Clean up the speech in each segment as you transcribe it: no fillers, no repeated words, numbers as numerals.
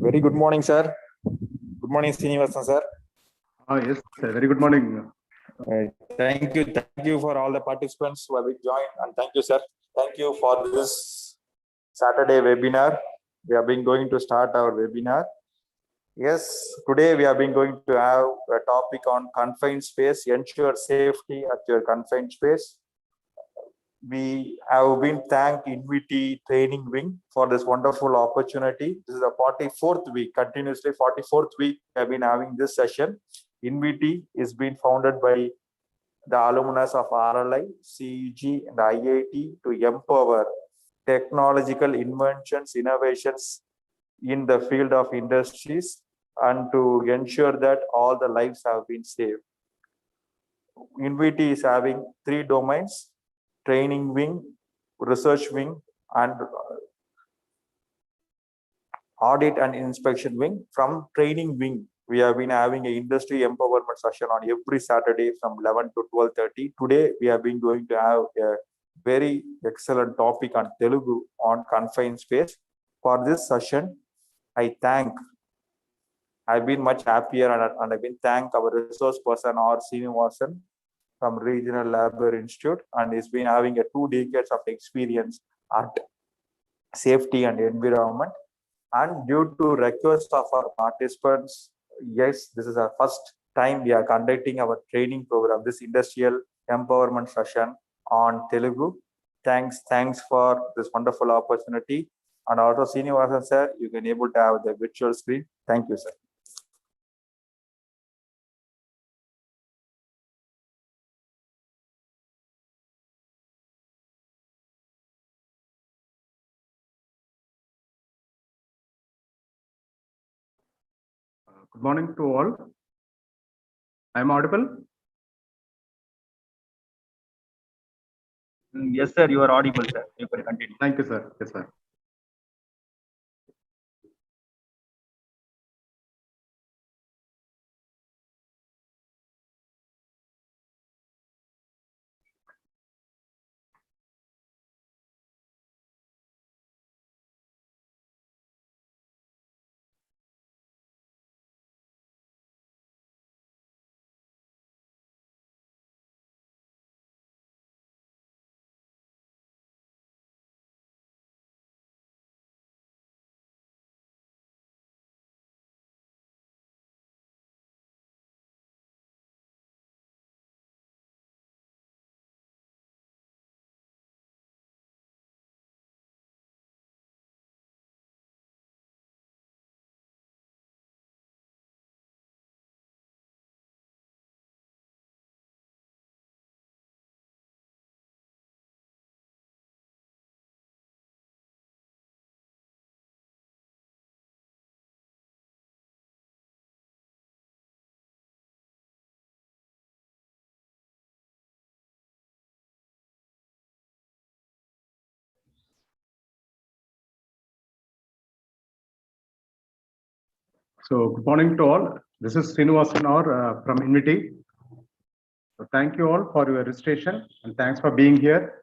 Very good morning, sir. Good morning, Srinivasan, sir. Yes, sir. Very good morning. Thank you for all the participants who have been joined, and thank you, sir. Thank you for this Saturday webinar. We have been going to start our webinar. Yes, today we have been going to have a topic on confined space, ensure safety at your confined space. We have been thanked INVIT Training Wing for this wonderful opportunity. This is the 44th week, continuously 44th week we have been having this session. INVIT is being founded by the alumnus of RLI, CEG and IIT to empower technological inventions, innovations in the field of industries and to ensure that all the lives have been saved. INVIT is having 3 domains: training wing, research wing, and audit and inspection wing. From training wing, we have been having an industry empowerment session on every Saturday from 11 to 12:30. Today, we have been going to have a very excellent topic on Telugu on confined space. For this session, I've been much happier and I've been thank our resource person or Srinivasan from Regional Labor Institute, and he's been having a 2 decades of experience at safety and environment. And due to request of our participants, yes, this is our first time we are conducting our training program, this industrial empowerment session on Telugu. Thanks for this wonderful opportunity. And also Srinivasan sir, you can able to have the virtual screen. Thank you, sir. Good morning to all. I am audible? Yes, sir. You are audible, sir. You can continue. Thank you, sir. Yes, sir. So, good morning to all. This is Srinivasan from INVIT. So, thank you all for your registration and thanks for being here.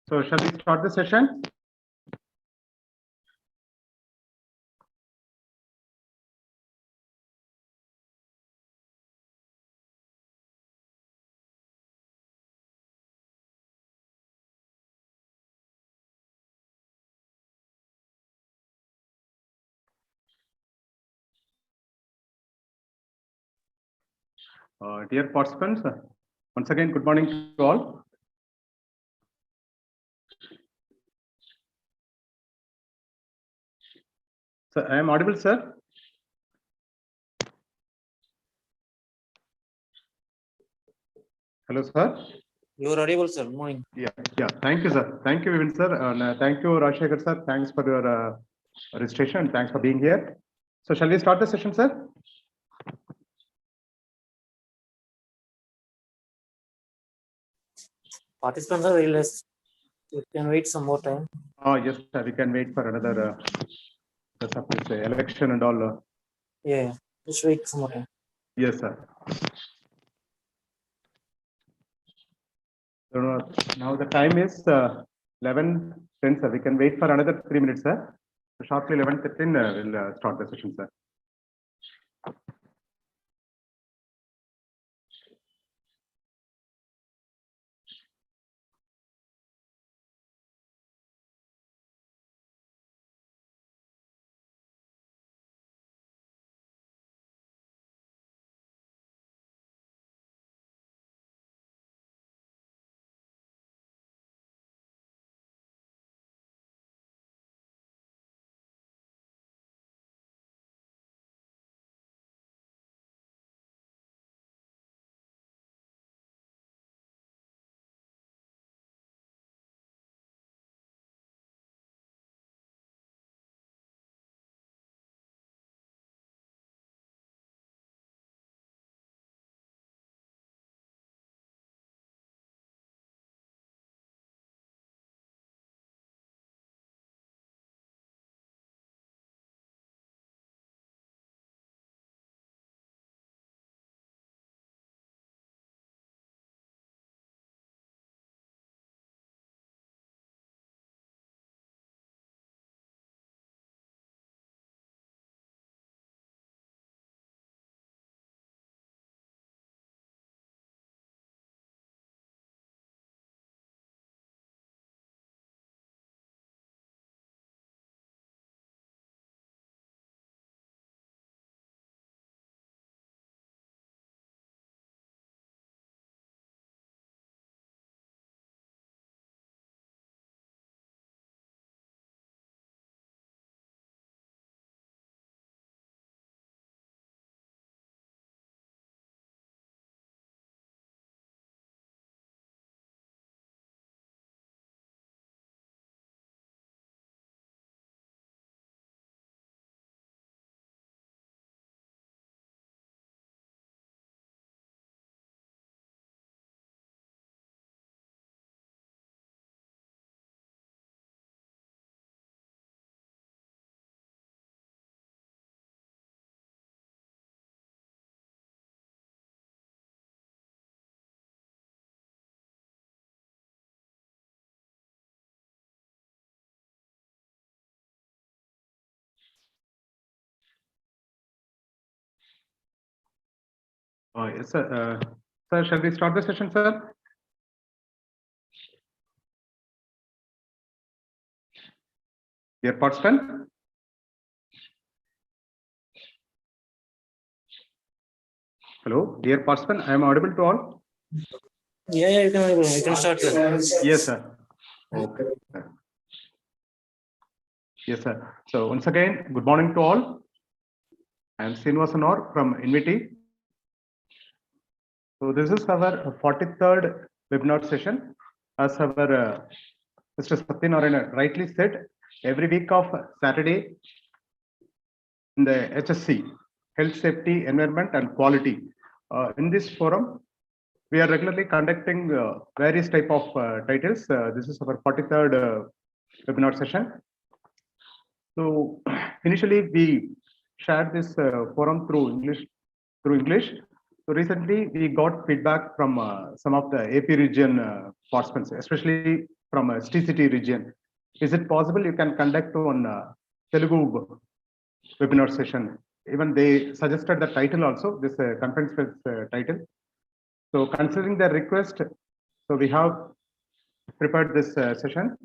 So, shall we start the session? Dear participants, once again, good morning to all. So, I am audible, sir? Hello, sir. You are audible, sir. Good morning. Yeah. Thank you, sir. Thank you, Vivin, sir. And thank you, Rajshekhar, sir. Thanks for your registration. Thanks for being here. So, shall we start the session, sir? Participants are very less. You can wait some more time. Yes, sir. We can wait for another election and all. Yeah. Just wait some more time. Yes, sir. So now the time is 11:10, sir. We can wait for another 3 minutes, sir. So shortly 11:13, we'll start the session, sir. Yes, sir. Sir, shall we start the session, sir? Dear participant. Hello, dear participant, I am audible to all? Yeah, you can start. Yes, sir. Okay. Yes, sir. So once again, good morning to all. I am Srinivasan from Inviti. So this is our 43rd webinar session. As our Mr. Satyanarayana rightly said, every week of Saturday in the HSC, Health, Safety, Environment and Quality. In this forum, we are regularly conducting various type of titles. This is our 43rd webinar session. So initially we shared this forum through English. So recently we got feedback from some of the AP region participants, especially from City region. Is it possible you can conduct on Telugu webinar session? Even they suggested the title also, this conference title. So considering the request, so we have prepared this session.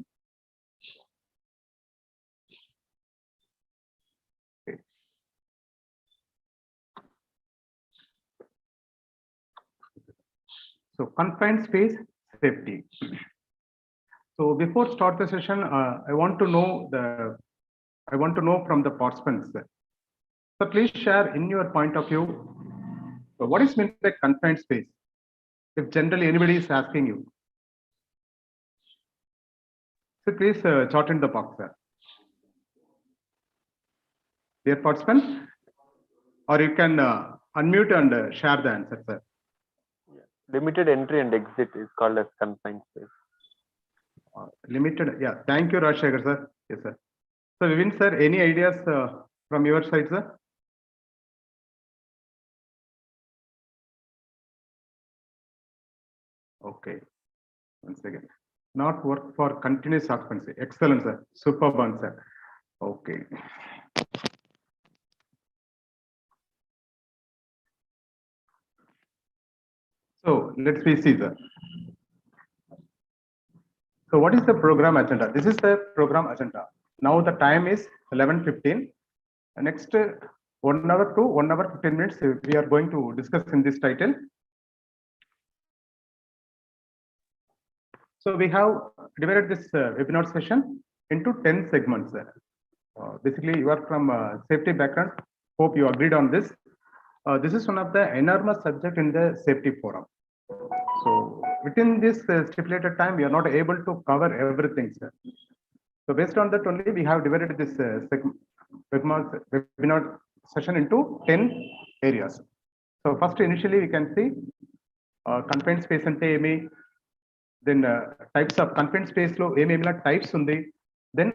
Okay. So confined space safety. So before start the session, I want to know from the participants. So please share in your point of view, what is meant by confined space? If generally anybody is asking you, so please chart in the box, sir. Dear participants, or you can unmute and share the answer, sir. Limited entry and exit is called as confined space. Limited, yeah. Thank you, Rajshekhar, sir. Yes, sir. So, Vivin, sir, any ideas from your side, sir? Okay. once again. Not work for continuous occupancy. Excellent, sir. Superb answer. Okay. So let's see, sir. So what is the program agenda? This is the program agenda. Now the time is 11:15. Next 1 hour to 1 hour 15 minutes we are going to discuss in this title. So we have divided this webinar session into 10 segments. Basically, you are from safety background. Hope you agreed on this. This is one of the enormous subject in the safety forum. So within this stipulated time, we are not able to cover everything, sir. So based on that only, we have divided this webinar session into 10 areas. So first, initially, we can see confined space and AME, then types of confined space low AME types undi, then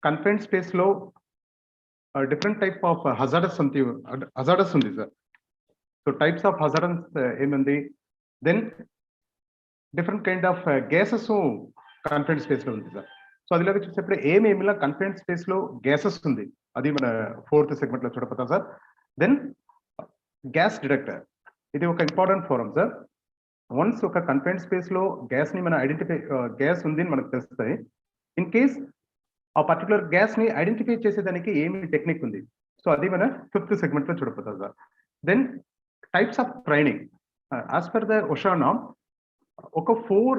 confined space low different type of hazardous undi, sir. So types of hazardous AME, then different kind of gases confined space lo undi, sir. So adila chuseppudu AME confined space lo gases undi, adi mana fourth segment lo chudapota, sir. Then gas detector, ఇది ఒక important forum, sir. Once ఒక confined space లో gas ని మనం identify gas ఉంది అని మనకు తెలుస్తాయి. ఇన్ కేస్ ఆ పర్టికులర్ గ్యాస్ ని ఐడెంటిఫై చేసేదానికి ఏమి టెక్నిక్ ఉంది, సో అది మన ఫిఫ్త్ సెగ్మెంట్ లో చూడబోతుంది, sir. Then types of training as per the OSHA norm, ఒక 4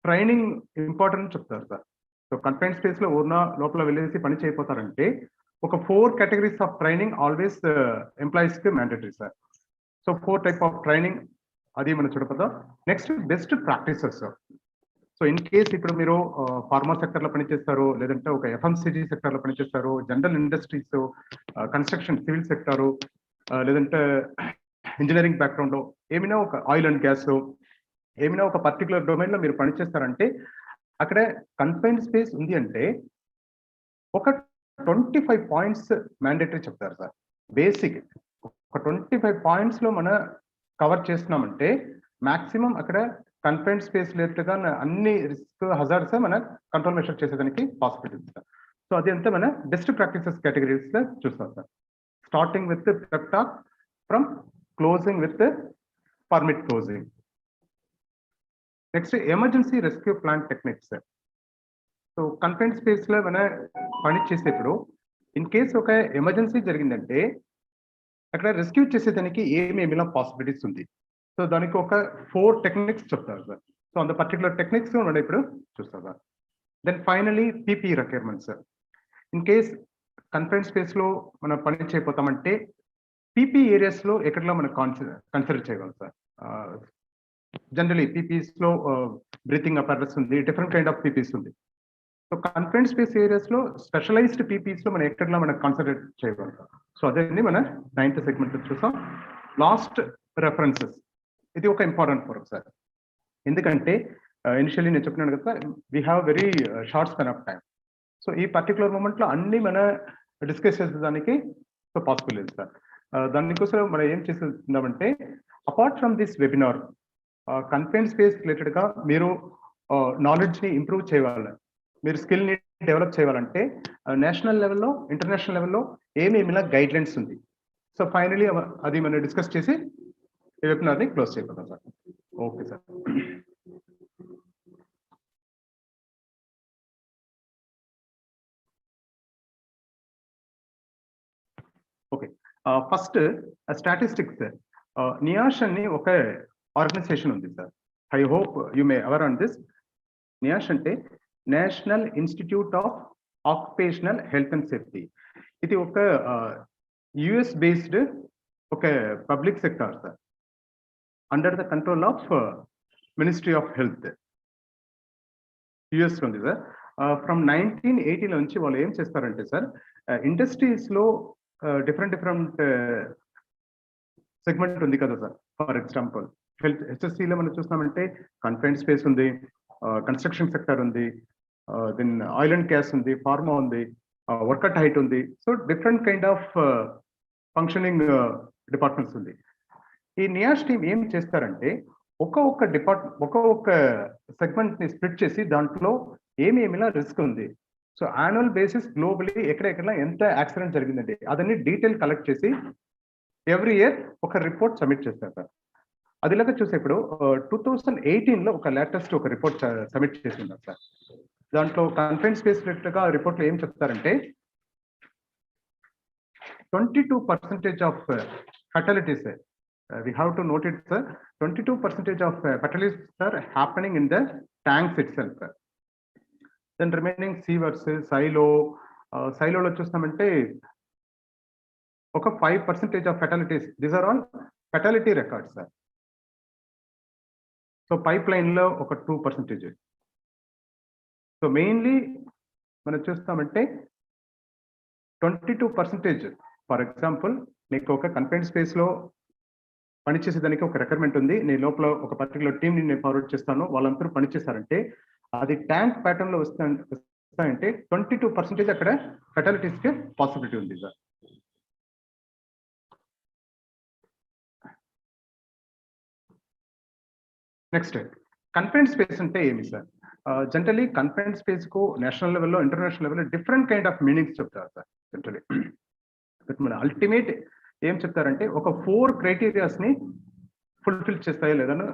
ట్రైనింగ్ ఇంపార్టెంట్ చెప్తారు, సార్. సో కన్ఫైన్డ్ స్పేస్ లో ఉన్న లోపల వెళ్ళేసి పని చేయపోతారంటే ఒక 4 categories of training always employees కి mandatory, sir. So 4 type of training అది మనం చూడపోతాం. Next best practices. So in case ఇప్పుడు మీరు ఫార్మా సెక్టర్ లో పనిచేస్తారు, లేదంటే ఒక FMCG సెక్టర్ లో పనిచేస్తారు, general industries, construction civil sector, లేదంటే ఇంజనీరింగ్ బ్యాక్గ్రౌండ్ లో ఏమైనా ఒక ఆయిల్ అండ్ గ్యాస్ ఏమైనా ఒక పర్టికులర్ డొమైన్ లో మీరు పనిచేస్తారంటే అక్కడ కన్ఫైన్డ్ స్పేస్ ఉంది అంటే ఒక 25 పాయింట్స్ మ్యాండేటరీ చెప్తారు, సార్. బేసిక్ ఒక 25 పాయింట్స్ లో మన కవర్ చేస్తున్నామంటే మాక్సిమం అక్కడ కన్ఫైన్డ్ స్పేస్ లేట్గా అన్ని రిస్క్ హజార్డ్స్ మన కంట్రోల్ మెషర్ చేసేదానికి పాసిబిలిటీ ఉంది, సార్. సో అది అంతా మన బెస్ట్ ప్రాక్టీసెస్ కేటగిరీస్ లో చూస్తాం, sir. Starting with pep talk from closing with permit closing. Next emergency rescue plan techniques, sir. So confined space లో మన పని చేసేప్పుడు ఇన్ కేస్ ఒక ఎమర్జెన్సీ జరిగిందంటే అక్కడ రెస్క్యూ చేసేదానికి ఏమేమిలా పాసిబిలిటీస్ ఉంది, సో దానికి ఒక 4 టెక్నిక్స్ చెప్తారు, సార్. సో అంత పర్టికులర్ టెక్నిక్స్ మనం ఇప్పుడు చూస్తాం, sir. Then finally PPE requirements, sir. In case confined space లో మనం పని చేయబోతామంటే PPE ఏరియాస్ లో ఎక్కడలా మనం కన్సిడర్ చేయగలం, సార్. జనరలీ PPEs లో బ్రీతింగ్ అపారటస్ ఉంది, డిఫరెంట్ కైండ్ ఆఫ్ PPEs ఉంది. సో కన్ఫైన్డ్ స్పేస్ ఏరియాస్ లో స్పెషలైజ్డ్ PPEs లో మనం ఎక్కడలా మనం కన్సిడర్ చేయగలం. సో అదే మన 9th సెగ్మెంట్ చూసాం. లాస్ట్ రెఫరెన్సెస్, ఇది ఒక ఇంపార్టెంట్ ఫోరం, సార్. ఎందుకంటే ఇనిషియల్లీ నేను చెప్పినాను కదా, we have very short span of time. So ఈ పర్టికులర్ మూమెంట్ లో అన్ని మన డిస్కస్ చేసేదానికి సో పాసిబుల్ లేదు, సార్. దానికోసం మనం ఏం చేస్తున్నామంటే apart from this webinar confined space related గా మీరు నాలెడ్జ్ ని ఇంప్రూవ్ చేయాలి, మీరు స్కిల్ ని డెవలప్ చేయాలంటే నేషనల్ లెవెల్లో ఇంటర్నేషనల్ లెవెల్లో ఏమేమిలా గైడ్ లైన్స్ ఉంది. సో ఫైనలీ అది మనం డిస్కస్ చేసి ఈ వెబినార్ ని క్లోజ్ చేయగలం, sir. Okay, sir. Okay, first statistics. NIOSH అని ఒక ఆర్గనైజేషన్ ఉంది, sir. I hope you may aware on this. NIOSH అంటే National Institute of Occupational health and Safety. ఇది ఒక US బేస్డ్ ఒక public sector, sir, under the control of ministry of health. US ఉంది, sir. From 1980 నుంచి వాళ్ళు ఏం చేస్తారంటే, sir, industries లో డిఫరెంట్ సెగ్మెంట్ ఉంది కదా, sir. For example health HSC లో మనం చూస్తున్నామంటే కన్ఫైన్డ్ స్పేస్ ఉంది, కన్స్ట్రక్షన్ సెక్టర్ ఉంది, దెన్ ఆయిల్ అండ్ గ్యాస్ ఉంది, ఫార్మా ఉంది, వర్క్ అట్ హైట్ ఉంది. So different kind of functioning departments ఉంది. ఈ నియాష్ టీమ్ ఏం చేస్తారంటే ఒక్కొక్క ఒక్కొక్క సెగ్మెంట్ ని స్ప్లిట్ చేసి దాంట్లో ఏమేమిలా రిస్క్ ఉంది. సో యాన్యువల్ బేసిస్ గ్లోబలీ ఎక్కడెక్కడ ఎంత యాక్సిడెంట్ జరిగిందండి అదన్నీ డీటెయిల్ కలెక్ట్ చేసి ఎవ్రీ ఇయర్ ఒక రిపోర్ట్ సబ్మిట్ చేస్తారు సార్. అదిలాగా చూసే ఇప్పుడు 2018లో ఒక లేటెస్ట్ ఒక రిపోర్ట్ సబ్మిట్ చేసి ఉన్నారు సార్. దాంట్లో కన్ఫైన్డ్ స్పేస్ గా రిపోర్ట్లో ఏం చెప్తారంటే 22% of ఫెర్టిలిటీస్ we have to note it sir, 22% of fatalities are happening in the tanks itself. Then remaining sewers, siloలో చూస్తామంటే ఒక 5% of fatalities, these are all fatality records sir. So pipeline లో ఒక 2%. So mainly మనం చూస్తామంటే 22%. For example నీకు ఒక confined space లో పనిచేసేదానికి ఒక requirement ఉంది, నేను లోపల ఒక పర్టికులర్ టీమ్ ని నేను ఫార్వర్డ్ చేస్తాను, వాళ్ళందరూ పనిచేస్తారంటే అది ట్యాంక్ ప్యాటర్న్ లో వస్తాయంటే 22% అక్కడ ఫెటాలిటీస్ కి పాసిబిలిటీ ఉంది సార్. నెక్స్ట్ కన్ఫైన్డ్ స్పేస్ అంటే ఏమి సార్? జనరలీ కన్ఫైన్డ్ స్పేస్ కు నేషనల్ లెవెల్లో ఇంటర్నేషనల్ లెవెల్లో డిఫరెంట్ కైండ్ ఆఫ్ మీనింగ్స్ చెప్తారు సార్. జనరలీ మన అల్టిమేట్ ఏం చెప్తారంటే ఒక 4 క్రైటీరియాస్ ని ఫుల్ఫిల్ చేస్తాయో లేదని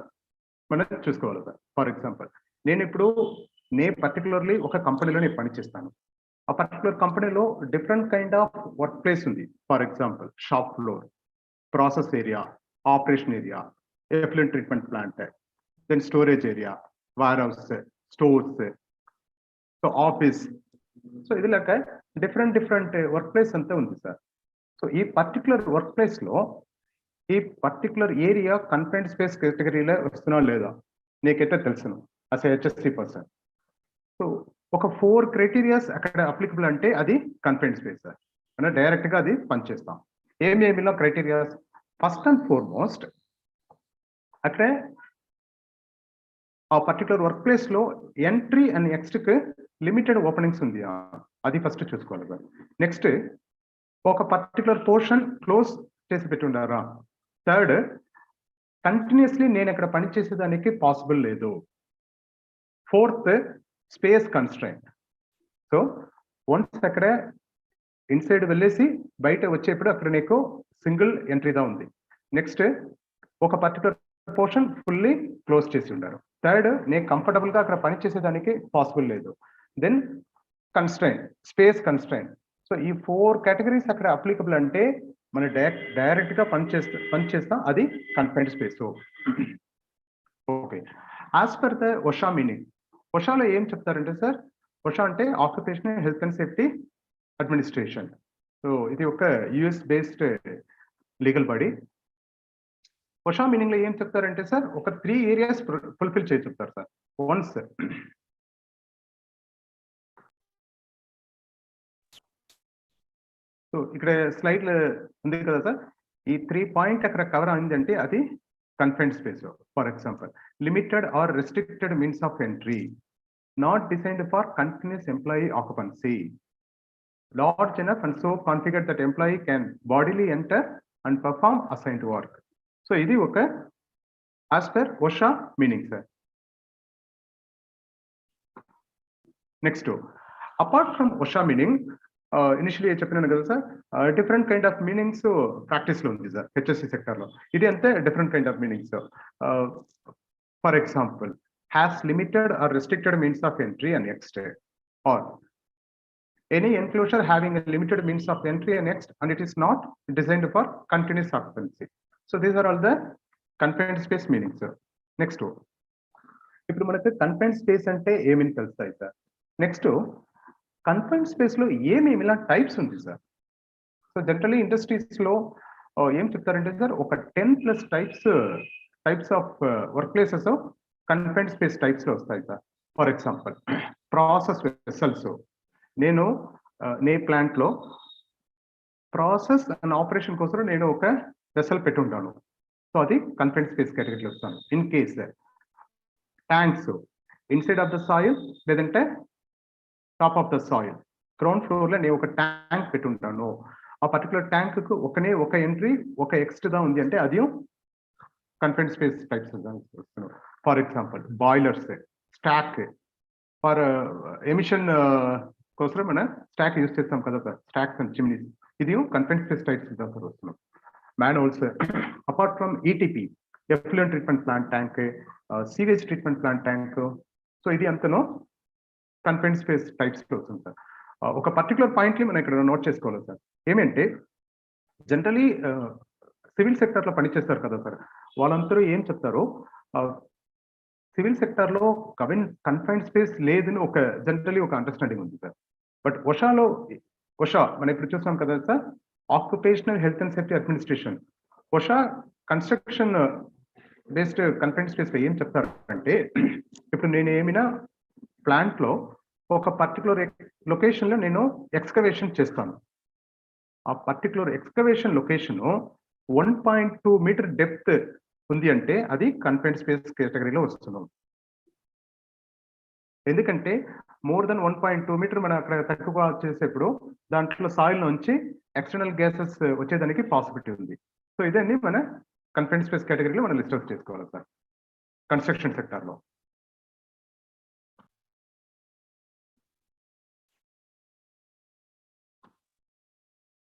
మనం చూసుకోవాలి సార్. ఫర్ ఎగ్జాంపుల్ నేను పర్టికులర్లీ ఒక కంపెనీలో నేను పనిచేస్తాను. ఆ పర్టికులర్ కంపెనీలో different kind of work place ఉంది. For example shop floor, process area, operation area, effluent treatment plant, then storage area, ware house, stores, so office. So ఇది లెక్క డిఫరెంట్ వర్క్ ప్లేస్ అంతా ఉంది సార్. సో ఈ particular work place లో ఈ particular area confined space కేటగిరీలో వస్తున్నా లేదా నీకైతే తెలుసును అస్ హెచ్ఎస్సి పర్సన్. సో ఒక 4 క్రైటీరియాస్ అక్కడ అప్లికబుల్ అంటే అది కన్ఫైన్డ్ స్పేస్ సార్. మనం డైరెక్ట్ గా అది పనిచేస్తాం. ఏమేమిలో క్రైటీరియాస్? ఫస్ట్ అండ్ ఫార్మోస్ట్ అక్కడే ఆ పర్టికులర్ వర్క్ ప్లేస్ లో ఎంట్రీ అండ్ ఎగ్జిట్ కి లిమిటెడ్ ఓపెనింగ్స్ ఉంది, అది ఫస్ట్ చూసుకోవాలి సార్. నెక్స్ట్ ఒక పర్టికులర్ పోర్షన్ క్లోజ్ చేసి పెట్టి ఉండారా. థర్డ్ కంటిన్యూస్లీ నేను అక్కడ పనిచేసేదానికి పాసిబుల్ లేదు. Fourth space constraint. So once అక్కడ ఇన్సైడ్ వెళ్ళేసి బయట వచ్చేప్పుడు అక్కడ నీకు సింగిల్ ఎంట్రీగా ఉంది. నెక్స్ట్ ఒక పర్టికులర్ పోర్షన్ ఫుల్లీ క్లోజ్ చేసి ఉండారు. థర్డ్ నేను కంఫర్టబుల్ గా అక్కడ పనిచేసేదానికి పాసిబుల్ లేదు. Then constraint, space constraint. So ఈ 4 కేటగిరీస్ అక్కడ అప్లికబుల్ అంటే మనం డైరెక్ట్ గా పనిచేస్తాం, అది confined space. Okay, as per the OSHA meaning, OSHAలో ఏం చెప్తారంటే సార్, OSHA అంటే occupational health and safety administration. So ఇది ఒక US based legal body. OSHA meaning లో ఏం చెప్తారంటే సార్, ఒక 3 ఏరియాస్ ఫుల్ఫిల్ చేసి చెప్తారు సార్. వన్స్ సో ఇక్కడ స్లైడ్ ఉంది కదా సార్, ఈ 3 పాయింట్ అక్కడ కవర్ అయిందంటే అది confined space. For example limited or restricted means of entry, not designed for continuous employee occupancy, large enough and so configured that employee can bodily enter and perform assigned work. So ఇది ఒక as per OSHA meaning sir. Next, apart from OSHA meaning, initially చెప్పినాను కదా sir, different kind of meanings practice లో ఉంది sir HSC sector లో. ఇది అంతే different kind of meanings. For example has limited or restricted means of entry and exit, or any enclosure having a limited means of entry and exit and it is not designed for continuous occupancy. So these are all the confined space meanings sir. Next, ఇప్పుడు మనకు confined space అంటే ఏమేమి తెలుస్తాయి sir. Next confined space లో ఏమేమి ఇలా types ఉంది sir. So generally industries లో ఏం చెప్తారంటే సార్, ఒక 10+ types of work places confined space types లో వస్తాయి sir. For example process vessels, నే ప్లాంట్ లో ప్రాసెస్ అండ్ ఆపరేషన్ కోసం నేను ఒక వెసల్ పెట్టి ఉంటాను. సో అది కన్ఫైన్డ్ స్పేస్ కేటగిరీలో వస్తాను. In case tanks inside of the soil లేదంటే top of the soil ground floor లో నేను ఒక ట్యాంక్ పెట్టి ఉంటాను. ఆ పర్టికులర్ ట్యాంక్ కు ఒక ఎంట్రీ ఒక ఎగ్జిట్ గా ఉంది అంటే అది confined space types for example boilers, stack for emission కోసం మన స్టాక్ యూజ్ చేస్తాం కదా సార్, స్టాక్స్ అండ్ చిమ్నీస్, ఇది కన్ఫైన్డ్ స్పేస్ టైప్స్ సార్ వస్తున్నాం. Manholes apart from ETP, effluent treatment plant tank, sewage treatment plant tank, so ఇది అంతను confined space types వస్తుంది sir. ఒక పర్టికులర్ పాయింట్ని మనం ఇక్కడ నోట్ చేసుకోవాలి సార్. ఏమంటే జనరలీ సివిల్ సెక్టర్ లో పనిచేస్తారు కదా సార్, వాళ్ళందరూ ఏం చెప్తారు, సివిల్ సెక్టర్ లో కన్ఫైన్డ్ స్పేస్ లేదని ఒక జనరలీ ఒక అండర్స్టాండింగ్ ఉంది సార్. బట్ ఒషా మనం ఇప్పుడు చూస్తున్నాం కదా sir, occupational health and safety administration, OSHA construction based confined space లో ఏం చెప్తారు అంటే, ఇప్పుడు నేను ఏమైనా ప్లాంట్ లో ఒక పర్టికులర్ లొకేషన్ లో నేను ఎక్స్కవేషన్ చేస్తాను, ఆ particular excavation location 1.2 meter depth ఉంది అంటే అది కన్ఫైన్డ్ స్పేస్ కేటగిరీలో వస్తున్నాం. ఎందుకంటే మోర్ దెన్ 1.2 మీటర్ మనం అక్కడ తక్కువ చేసేప్పుడు దాంట్లో సాయిల్ నుంచి ఎక్స్టర్నల్ గ్యాసెస్ వచ్చేదానికి పాసిబిలిటీ ఉంది. సో ఇదన్నీ మన కన్ఫైన్డ్ స్పేస్ కేటగిరీలో మనం లిస్ట్ అవుట్ చేసుకోవాలి సార్ కన్స్ట్రక్షన్ సెక్టర్ లో.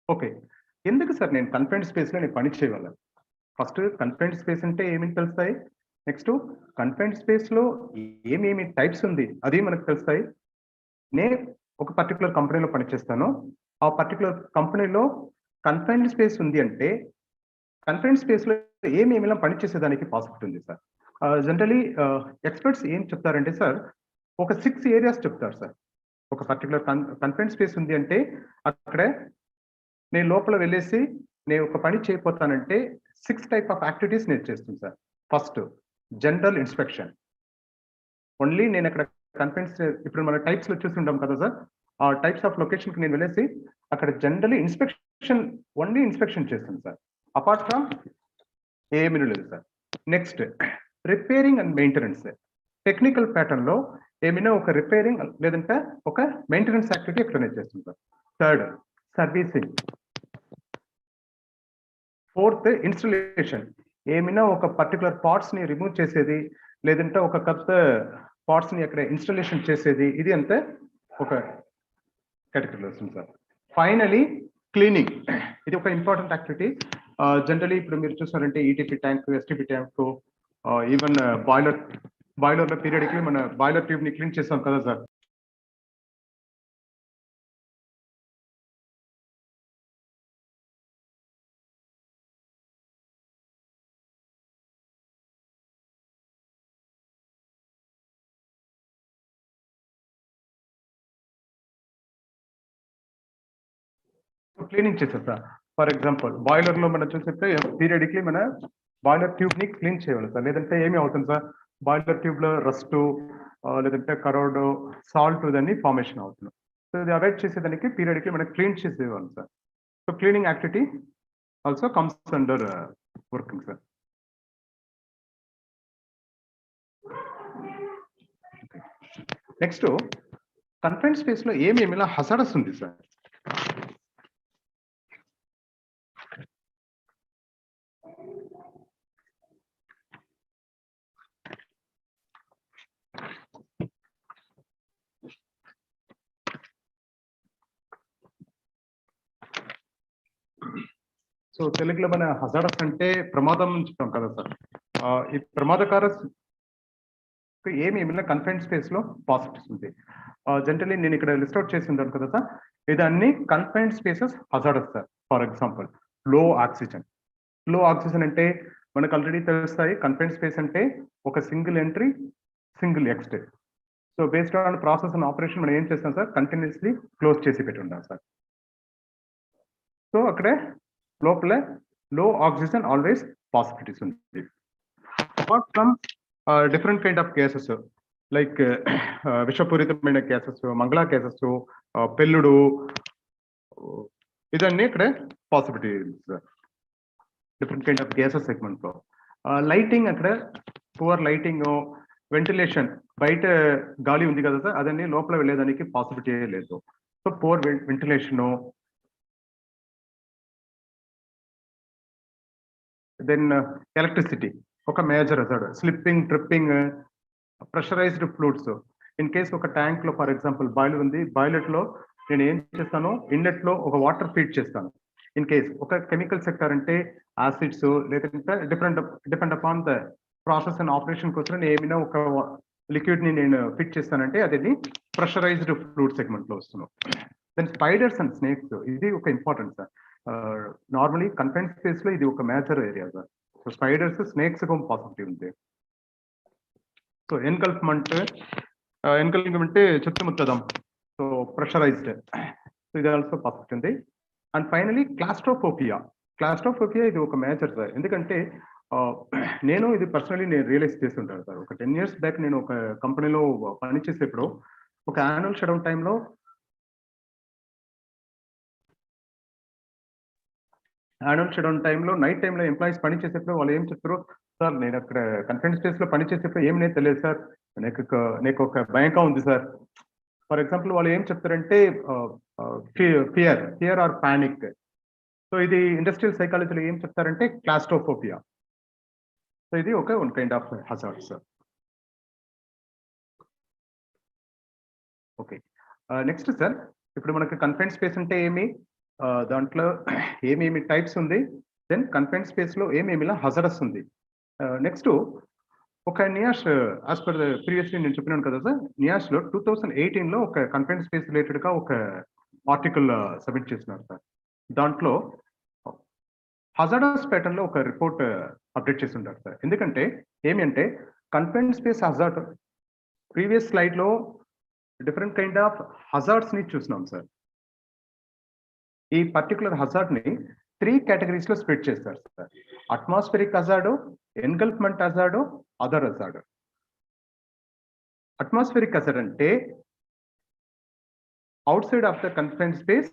ఓకే, ఎందుకు సార్ నేను కన్ఫైన్డ్ స్పేస్ లో నేను పని చేయాలి? ఫస్ట్ కన్ఫైన్డ్ స్పేస్ అంటే ఏమేమి తెలుస్తాయి, నెక్స్ట్ కన్ఫైన్డ్ స్పేస్ లో ఏమేమి టైప్స్ ఉంది అది మనకు తెలుస్తాయి. నేను ఒక పర్టికులర్ కంపెనీలో పనిచేస్తాను, ఆ పర్టికులర్ కంపెనీలో కన్ఫైన్డ్ స్పేస్ ఉంది అంటే కన్ఫైన్డ్ స్పేస్ లో ఏమేమి పనిచేసేదానికి పాసిబిలిటీ ఉంది సార్. జనరలీ ఎక్స్పర్ట్స్ ఏం చెప్తారంటే సార్, ఒక 6 ఏరియాస్ చెప్తారు సార్. ఒక పర్టికులర్ కన్ఫైన్డ్ స్పేస్ ఉంది అంటే అక్కడ నేను లోపల వెళ్ళేసి నేను ఒక పని చేయకపోతానంటే 6 టైప్ ఆఫ్ యాక్టివిటీస్ నేను చేస్తాను sir. First general inspection, only నేను అక్కడ కన్ఫైన్డ్ ఇప్పుడు మన టైప్స్ లో చూస్తుంటాం కదా సార్, ఆ టైప్స్ ఆఫ్ లొకేషన్ కి నేను వెళ్ళేసి అక్కడ జనరలీ ఇన్స్పెక్షన్, ఓన్లీ ఇన్స్పెక్షన్ చేస్తాను సార్, అపార్ట్ ఫ్రమ్ ఏమీ లేదు sir. Next repairing and maintenance, technical pattern లో ఏమైనా ఒక రిపేరింగ్ లేదంటే ఒక మెయింటెనెన్స్ యాక్టివిటీ ఎక్కడ నేను చేస్తాను sir. Third servicing. Fourth installation, ఏమైనా ఒక పర్టికులర్ పార్ట్స్ ని రిమూవ్ చేసేది లేదంటే ఒక కొత్త పార్ట్స్ ని అక్కడ ఇన్స్టలేషన్ చేసేది, ఇది అంతే ఒక కేటగిరీలో వస్తుంది సార్. ఫైనలీ క్లీనింగ్, ఇది ఒక ఇంపార్టెంట్ యాక్టివిటీ. జనరలీ ఇప్పుడు మీరు చూసారంటే ETP tank, STP tank, even boiler లో పీరియడిక్లీ మన బాయిలర్ ట్యూబ్ ని క్లీన్ చేస్తాం కదా సార్. క్లీనింగ్ చేస్తారు సార్. ఫర్ ఎగ్జాంపుల్ బాయిలర్ లో మనం చూస్తే పీరియడిక్లీ మన బాయిలర్ ట్యూబ్ ని క్లీన్ చేయాలి సార్, లేదంటే ఏమి అవుతుంది సార్, బాయిలర్ ట్యూబ్ లో రస్ట్ లేదంటే కరోడ్, సాల్ట్ ఇవన్నీ ఫార్మేషన్ అవుతుంది. సో ఇది అవాయిడ్ చేసేదానికి పీరియడిక్లీ మనం క్లీన్ చేసేవాళ్ళు sir. So cleaning activity also comes under working sir. Next confined space లో ఏమేమి హజార్డస్ ఉంది సార్. సో తెలుగులో మన హజార్డస్ అంటే ప్రమాదం చెప్తాం కదా సార్. ఈ ప్రమాదకార ఏమేమి కన్ఫైన్డ్ స్పేస్ లో పాసిబిలిటీస్ ఉంది. జనరలీ నేను ఇక్కడ లిస్ట్ అవుట్ చేసి ఉంటాను కదా సార్, ఇది అన్ని confined spaces hazardous sir. For example లో ఆక్సిజన్. లో ఆక్సిజన్ అంటే మనకు ఆల్రెడీ తెలుస్తాయి, కన్ఫైన్డ్ స్పేస్ అంటే ఒక single entry single exit. So based on process and operation మనం ఏం చేస్తాం సార్, కంటిన్యూస్లీ క్లోజ్ చేసి పెట్టి ఉంటాం సార్. సో అక్కడే లోపల లో ఆక్సిజన్ ఆల్వేస్ పాసిబిలిటీస్ ఉంది. Apart from different kind of cases like విషపూరితమైన కేసెస్, మంగళ కేసెస్, పెళ్ళుడు, ఇదన్నీ ఇక్కడ possibilities different kind of gases segment లో. లైటింగ్ అక్కడ పువర్ లైటింగ్, వెంటిలేషన్, బయట గాలి ఉంది కదా సార్, అదన్నీ లోపల వెళ్ళేదానికి పాసిబిలిటీ లేదు. So poor ventilation, then electricity, ఒక major hazard. Slipping, tripping, pressurised fluids. In case ఒక ట్యాంక్ లో ఫర్ ఎగ్జాంపుల్ బాయిలర్ ఉంది, బాయిలర్ లో నేను ఏం చేస్తాను, ఇన్లెట్ లో ఒక వాటర్ ఫీడ్ చేస్తాను. ఇన్ కేస్ ఒక కెమికల్ సెక్టర్ అంటే యాసిడ్స్ లేదంటే depend upon the process and operation కోసం నేను ఏమైనా ఒక లిక్విడ్ ని నేను ఫిట్ చేస్తానంటే అది ప్రెషరైజ్డ్ ఫ్లూయిడ్ సెగ్మెంట్ లో వస్తున్నాం. దెన్ స్పైడర్స్ అండ్ స్నేక్స్, ఇది ఒక important sir. Normally confined space లో ఇది ఒక major area sir. So spiders, snakes possibility ఉంది. సో ఎన్గల్ఫ్మెంట్ అంటే చుట్టుముట్టడం, సో ప్రెషరైజ్డ్, సో ఇది ఆల్సో పాసిబిలిటీ ఉంది. అండ్ ఫైనలీ క్లాస్ట్రోఫోబియా ఇది ఒక మేజర్ సార్. ఎందుకంటే నేను ఇది పర్సనలీ నేను రియలైజ్ చేస్తుంటాను సార్. ఒక 10 years బ్యాక్ నేను ఒక కంపెనీలో పనిచేసేప్పుడు ఒక యాన్యువల్ షట్డౌన్ టైంలో నైట్ టైంలో ఎంప్లాయీస్ పని చేసేప్పుడు వాళ్ళు ఏం చెప్తారు, సార్ నేను అక్కడ కన్ఫైన్డ్ స్పేస్ లో పని చేసేప్పుడు ఏం నేను తెలియదు సార్, నాకు ఒక భయంగా ఉంది సార్. ఫర్ ఎగ్జాంపుల్ వాళ్ళు ఏం చెప్తారంటే ఫియర్ ఆర్ పానిక్. సో ఇది ఇండస్ట్రియల్ సైకాలజీలో ఏం చెప్తారంటే క్లాస్ట్రోఫోబియా. సో ఇది ఒక one kind of hazard sir. Okay, next sir, ఇప్పుడు మనకి కన్ఫైన్డ్ స్పేస్ అంటే ఏమి, దాంట్లో ఏమేమి టైప్స్ ఉంది, దెన్ కన్ఫైన్డ్ స్పేస్ లో ఏమేమిలా హజార్డస్ ఉంది. నెక్స్ట్ ఒక నియాష్, యాజ్ పర్ ప్రీవియస్లీ నేను చెప్పినాను కదా సార్, నియాష్ లో 2018 లో ఒక కన్ఫైన్డ్ స్పేస్ రిలేటెడ్ గా ఒక ఆర్టికల్ సబ్మిట్ చేసినారు సార్. దాంట్లో హజార్డస్ ప్యాటర్న్ లో ఒక రిపోర్ట్ అప్డేట్ చేసి ఉంటారు సార్. ఎందుకంటే ఏమి అంటే confined space hazard, previous slide లో డిఫరెంట్ కైండ్ ఆఫ్ హజార్డ్స్ ని చూసినాం సార్. ఈ పర్టికులర్ హజార్డ్ ని 3 కేటగిరీస్ లో స్ప్లిట్ చేస్తారు sir. Atmospheric hazard, engulfment hazard, other hazard. Atmospheric hazard అంటే outside of the confined space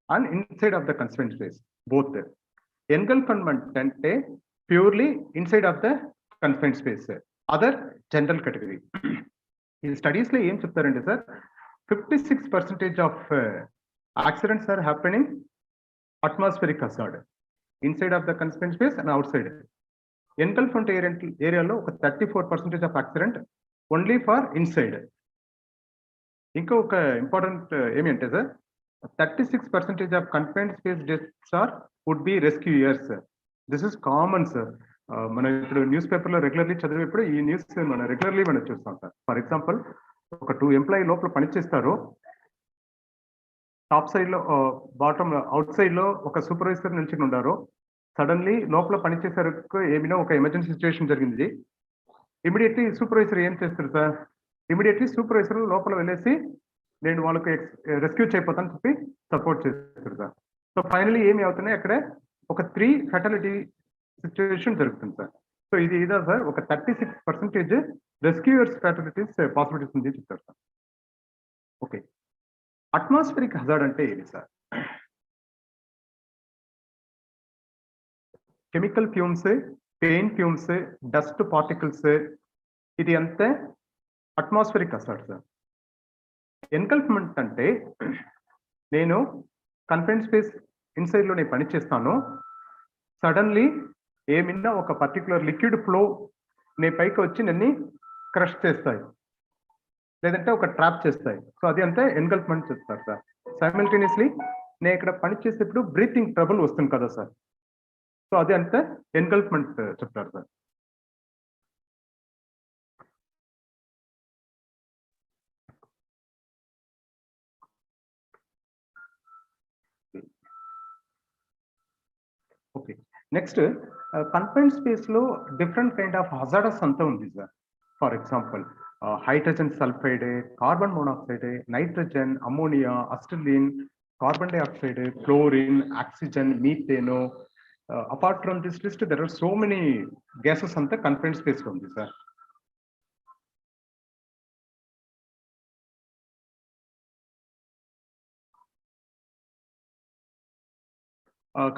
and inside of the confined space both. Engulfment అంటే purely inside of the confined space, other general category. ఈ studies లో ఏం చెప్తారంటే sir, 56% of accidents are happening atmospheric hazard, inside of the confined space and outside. Engulfment ఏరియాలో ఒక 34% of accident only for inside. ఇంకా ఒక important ఏమి అంటే sir, 36% of confined space deaths are would be rescuers. This is common sir. మనం ఇప్పుడు news పేపర్లో regularly చదివేప్పుడు ఈ న్యూస్ మనం రెగ్యులర్లీ మనం చూస్తాం సార్. ఫర్ ఎగ్జాంపుల్ ఒక 2 ఎంప్లాయీ లోపల పనిచేస్తారు, టాప్ సైడ్ లో బాటమ్ అవుట్ సైడ్ లో ఒక సూపర్వైజర్ నిల్చుని ఉన్నారు. సడన్లీ లోపల పనిచేసరికి ఏమైనా ఒక ఎమర్జెన్సీ సిచ్యువేషన్ జరిగింది. ఇమీడియట్లీ సూపర్వైజర్ ఏం చేస్తారు సార్, ఇమీడియట్లీ సూపర్వైజర్ లోపల వెళ్ళేసి నేను వాళ్ళకి రెస్క్యూ చేయకపోతాను చెప్పి సపోర్ట్ చేస్తారు సార్. సో ఫైనలీ ఏమి అవుతున్నాయి, అక్కడ ఒక 3 ఫెటాలిటీ సిచ్యువేషన్ జరుగుతుంది సార్. సో ఇది ఇదా సార్, ఒక 36% రెస్క్యూయర్స్ ఫెటాలిటీస్ పాసిబిలిటీస్ ఉంది చెప్తారు సార్. ఓకే, అట్మాస్ఫిరిక్ హజార్డ్ అంటే ఏది sir? Chemical fumes, pain fumes, dust particles, ఇది అంతే అట్మాస్ఫిరిక్ హజార్డ్ సార్. ఎన్గల్ఫ్మెంట్ అంటే నేను కన్ఫైన్డ్ స్పేస్ ఇన్సైడ్ లో నేను పని చేస్తాను, సడన్లీ ఏమిన్నా ఒక పర్టికులర్ లిక్విడ్ ఫ్లో నీ పైకి వచ్చి నన్ను క్రష్ చేస్తాయి, లేదంటే ఒక ట్రాప్ చేస్తాయి. సో అది అంతే ఎన్గల్ఫ్మెంట్ చెప్తారు సార్. సైమల్టేనియస్లీ నేను ఇక్కడ పని చేసేప్పుడు బ్రీతింగ్ ట్రబుల్ వస్తుంది కదా సార్, సో అది అంతే ఎన్గల్ఫ్మెంట్ చెప్తారు sir. Okay, next confined space లో డిఫరెంట్ కైండ్ ఆఫ్ హజార్డస్ అంతా ఉంది sir. For example hydrogen sulphide, carbon monoxide, nitrogen, ammonia, acetylene, carbon dioxide, chlorine, oxygen, మీథేనో. Apart from this list there are so many gases అంతా confined space లో ఉంది sir.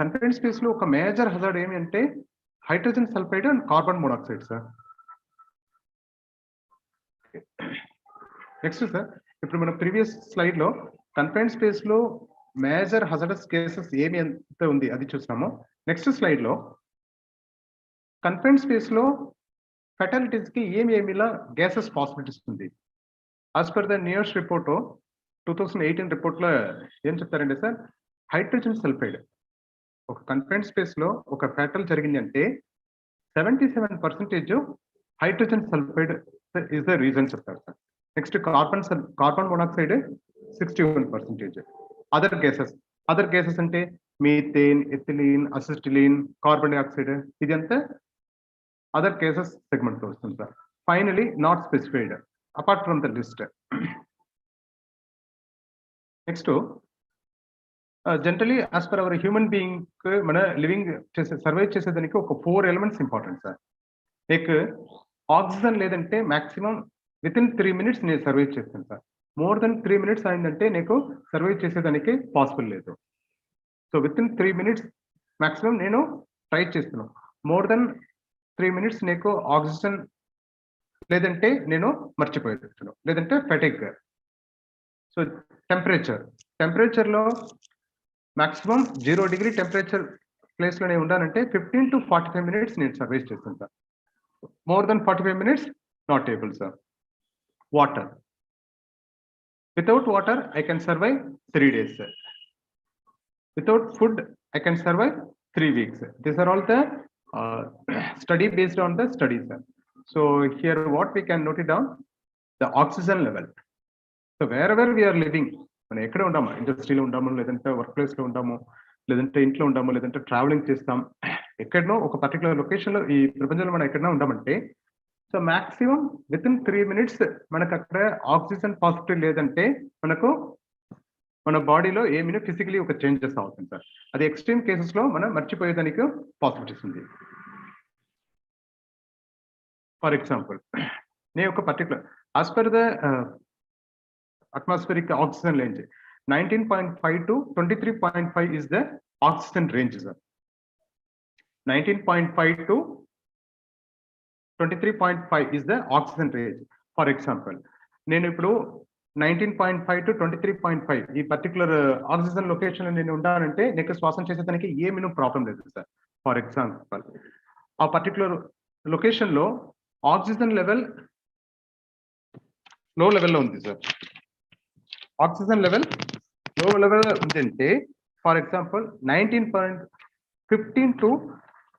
Confined space లో ఒక major hazard ఏమి అంటే hydrogen sulphide and carbon monoxide sir. Next sir, ఇప్పుడు మన ప్రీవియస్ స్లైడ్ లో కన్ఫైన్డ్ స్పేస్ లో మేజర్ హజార్డస్ కేసెస్ ఏమి ఎంత ఉంది అది చూసినాము. నెక్స్ట్ స్లైడ్ లో కన్ఫైన్డ్ స్పేస్ లో ఫెటాలిటీస్ కి ఏమిలా గ్యాసెస్ పాసిబిలిటీస్ ఉంది. As per the newest report 2018 report లో ఏం చెప్తారంటే సార్, హైడ్రోజన్ సల్ఫైడ్ ఒక కన్ఫైన్డ్ స్పేస్ లో ఒక ఫ్యాటల్ జరిగింది అంటే 77% hydrogen sulphide is the reason చెప్తారు sir. Next carbon monoxide 61%. Other gases అంటే మీథేన్, ఎథిలీన్, అసిటిలీన్, కార్బన్ డైఆక్సైడ్, ఇది అంతా అదర్ కేసెస్ సెగ్మెంట్ లో వస్తుంది sir. Finally not specified apart from the list. Next generally as per our human being మన living చేసే survive చేసేదానికి ఒక 4 elements important sir. Like oxygen లేదంటే మాక్సిమం విత్ ఇన్ 3 minutes నేను సర్వైవ్ చేస్తాను సార్. మోర్ దెన్ 3 minutes అయిందంటే నీకు survive చేసేదానికి పాసిబుల్ లేదు. So with in 3 minutes maximum నేను ట్రై చేస్తున్నాను. మోర్ దెన్ 3 minutes నీకు ఆక్సిజన్ లేదంటే నేను మర్చిపోయేస్తున్నాను, లేదంటే ఫెటిగ్. సో టెంపరేచర్ లో మాక్సిమం 0 degree టెంపరేచర్ ప్లేస్ లో నేను ఉండాలంటే 15 to 45 minutes నేను సర్వైవ్ చేస్తాను sir. More than 45 minutes not able sir. Water, without water I can survive 3 days sir. Without food, I can survive 3 weeks. These are all the study based on the studies. So here what we can note it down, the oxygen level. So wherever we are living, మనం ఎక్కడ ఉంటాము, ఇండస్ట్రీలో ఉంటాము, లేదంటే work place లో ఉంటాము, లేదంటే ఇంట్లో ఉంటాము, లేదంటే ట్రావెలింగ్ చేస్తాం, ఎక్కడనో ఒక పర్టికులర్ లొకేషన్ లో ఈ ప్రపంచంలో మనం ఎక్కడైనా ఉంటామంటే, so maximum within 3 minutes మనకు అక్కడ ఆక్సిజన్ పాసిబిలిటీ లేదంటే మనకు మన బాడీలో ఏమైనా ఫిజికలీ ఒక చేంజెస్ అవుతుంది సార్. అది ఎక్స్ట్రీమ్ కేసెస్ లో మనం మర్చిపోయేదానికి పాసిబిలిటీస్ ఉంది. ఫర్ ఎగ్జాంపుల్ నేను ఒక particular as per the atmospheric oxygen range 19.5 to 23.5 is the oxygen range sir. 19.5 to 23.5 is the oxygen range. For example, నేను ఇప్పుడు 19.5 to 23.5 ఈ పర్టికులర్ ఆక్సిజన్ లొకేషన్ లో నేను ఉండాలంటే నీకు శ్వాసం చేసేదానికి ఏమీ ప్రాబ్లం లేదు సార్. ఫర్ ఎగ్జాంపుల్ ఆ పర్టికులర్ లొకేషన్ లో ఆక్సిజన్ లెవెల్ లో లెవెల్లో ఉంది సార్. ఆక్సిజన్ లెవెల్ లో లెవెల్ ఉందంటే ఫర్ ఎగ్జాంపుల్ 15 to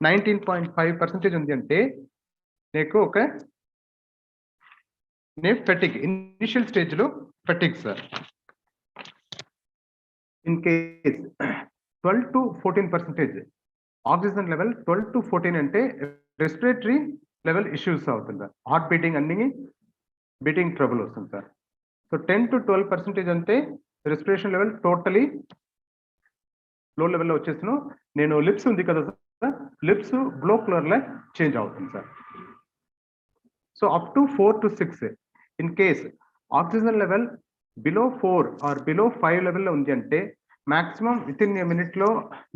19.5% ఉంది అంటే నీకు ఒక ఫెటిగ్ ఇనిషియల్ స్టేజ్ లో fatigue sir. In case 12 to 14% oxygen level 12 to 14 అంటే రెస్పిరేటరీ లెవెల్ ఇష్యూస్ అవుతుంది, హార్ట్ బీటింగ్ అన్ని బీటింగ్ ట్రబుల్ వస్తుంది సార్. సో 10 to 12% అంటే రెస్పిరేషన్ లెవెల్ టోటలీ లో లెవెల్లో వచ్చేసిన నేను లిప్స్ ఉంది కదా సార్, లిప్స్ బ్లో కలర్ లో చేంజ్ అవుతుంది sir. So up to 4 to 6 in case oxygen level below 4 or below 5 లెవెల్లో ఉంది అంటే maximum within a minute లో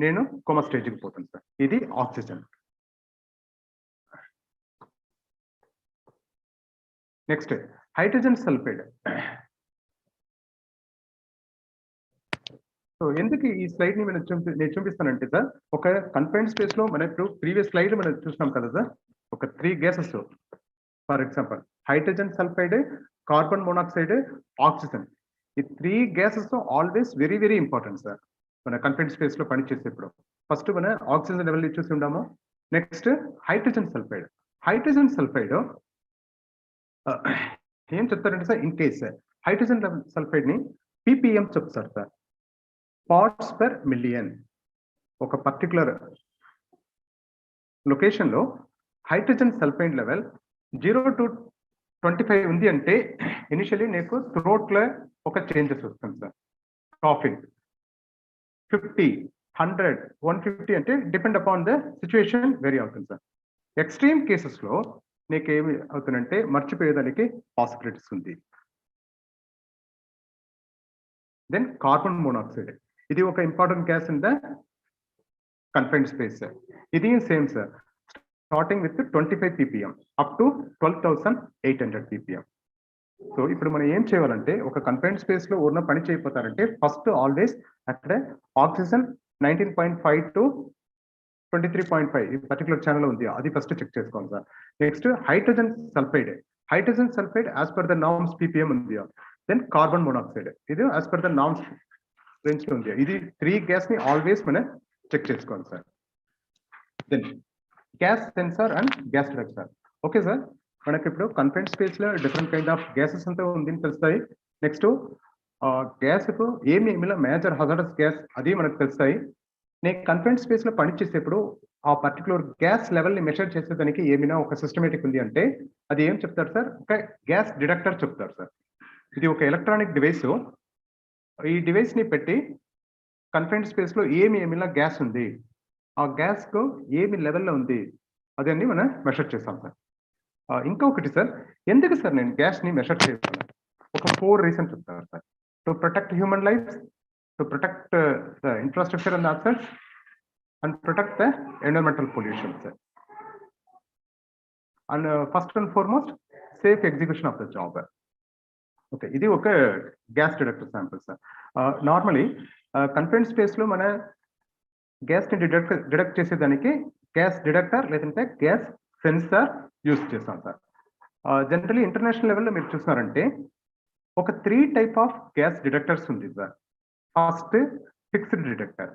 నేను కోమా స్టేజ్కి పోతాను సార్. ఇది oxygen. Next hydrogen sulphide. So ఎందుకు ఈ స్లైడ్ ని నేను చూపిస్తానంటే సార్, ఒక కన్ఫైన్డ్ స్పేస్ లో మనం ఇప్పుడు ప్రీవియస్ స్లైడ్ మనం చూసినాం కదా సార్, ఒక 3 gases for example hydrogen sulphide, carbon monoxide, oxygen. ఈ 3 gases always very very important sir మన కన్ఫైన్డ్ స్పేస్ లో పనిచేసేప్పుడు. ఫస్ట్ మన ఆక్సిజన్ లెవెల్ చూసి ఉండాము. Next hydrogen sulphide. Hydrogen sulphide ఏం చెప్తారంటే sir, in case hydrogen sulphide ని ppm చెప్తారు సార్, పార్ట్స్ పర్ మిలియన్. ఒక పర్టికులర్ లొకేషన్ లో హైడ్రోజన్ సల్ఫైడ్ లెవెల్ 0 to 25 ఉంది అంటే ఇనిషియలీ నీకు థ్రోట్ లో ఒక చేంజెస్ వస్తుంది సార్. కాఫింగ్ 50, 100, 150 అంటే depend upon the situation vary అవుతుంది సార్. ఎక్స్ట్రీమ్ కేసెస్ లో నీకు ఏమి అవుతుందంటే మర్చిపోయేదానికి పాసిబిలిటీస్ ఉంది. దెన్ కార్బన్ మోనాక్సైడ్, ఇది ఒక important gas in the confined space sir. ఇది same sir, starting with 25 ppm up to 12,800 ppm. So ఇప్పుడు మనం ఏం చేయాలంటే ఒక కన్ఫైన్డ్ స్పేస్ లో ఉన్న పని చేయకపోతారంటే ఫస్ట్ ఆల్వేస్ అక్కడ ఆక్సిజన్ 19.5 to 23.5 ఈ పర్టికులర్ ఛానల్ ఉంది, అది ఫస్ట్ చెక్ చేసుకోండి sir. Next hydrogen sulphide as per the norms ppm ఉంది. దెన్ కార్బన్ మోనాక్సైడ్ ఇది as per the norms range లో ఉంది. ఇది 3 గ్యాస్ ని ఆల్వేస్ మనం చెక్ చేసుకోండి sir. Then gas sensor and gas detector. Okay sir, మనకి ఇప్పుడు కన్ఫైన్డ్ స్పేస్ లో డిఫరెంట్ కైండ్ ఆఫ్ గ్యాసెస్ అంతా ఉంది తెలుస్తాయి. నెక్స్ట్ గ్యాస్ కు ఏమేమిలా మేజర్ హజార్డస్ గ్యాస్ అది మనకు తెలుస్తాయి. నేను కన్ఫైన్డ్ స్పేస్ లో పనిచేసేప్పుడు ఆ పర్టికులర్ గ్యాస్ లెవెల్ ని మెషర్ చేసేదానికి ఏమైనా ఒక సిస్టమేటిక్ ఉంది అంటే అది ఏం చెప్తారు సార్, ఒక గ్యాస్ డిటెక్టర్ చెప్తారు సార్. ఇది ఒక ఎలక్ట్రానిక్ డివైస్. ఈ డివైస్ ని పెట్టి కన్ఫైన్డ్ స్పేస్ లో ఏమిలా గ్యాస్ ఉంది, ఆ గ్యాస్ కు ఏమి లెవెల్లో ఉంది అదన్నీ మనం మెషర్ చేస్తాం సార్. ఇంకొకటి సార్, ఎందుకు సార్ నేను గ్యాస్ ని మెషర్ చేస్తాను, ఒక 4 రీజన్స్ చెప్తాను sir. To protect human life, to protect the infrastructure and assets and protect the environmental pollution sir. And first and foremost safe execution of the job. Okay, ఇది ఒక gas detector sample sir. Normally confined space లో మన gas ని detect చేసేదానికి gas detector లేదంటే gas sensor use చేస్తాం sir. Generally international లెవెల్లో మీరు చూస్తున్నారంటే ఒక 3 టైప్ ఆఫ్ గ్యాస్ డిటెక్టర్స్ ఉంది sir. First fixed detector,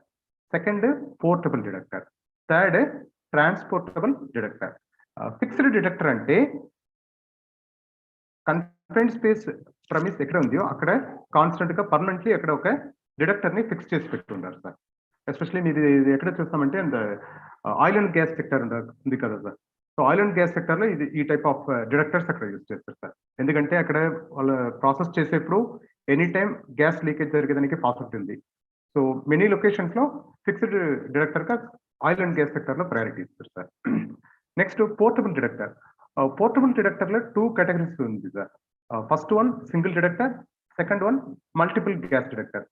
second portable detector, third transportable detector. Fixed detector అంటే కన్ఫైన్డ్ స్పేస్ ప్రమిస్ ఎక్కడ ఉందో అక్కడ కాన్స్టెంట్ గా పర్మనెంట్లీ అక్కడ ఒక డిటెక్టర్ ని ఫిక్స్ చేసి పెట్టున్నారు సార్. ఎస్పెషల్లీ మీరు ఇది ఎక్కడ చూస్తామంటే and oil and gas sector ఉంది కదా sir. So oil and gas sector లో ఇది ఈ టైప్ ఆఫ్ డిటెక్టర్స్ అక్కడ యూజ్ చేస్తారు సార్. ఎందుకంటే అక్కడ వాళ్ళు ప్రాసెస్ చేసేప్పుడు ఎనీ టైం గ్యాస్ లీకేజ్ జరిగేదానికి పాసిబిలిటీ ఉంది. సో మెనీ లొకేషన్స్ లో ఫిక్స్డ్ డిటెక్టర్ గా ఆయిల్ అండ్ గ్యాస్ సెక్టర్ లో ప్రయారిటీ ఇస్తారు sir. Next portable detector. Portable detector లో 2 కేటగిరీస్ ఉంది sir. First one single detector, second one multiple gas detector.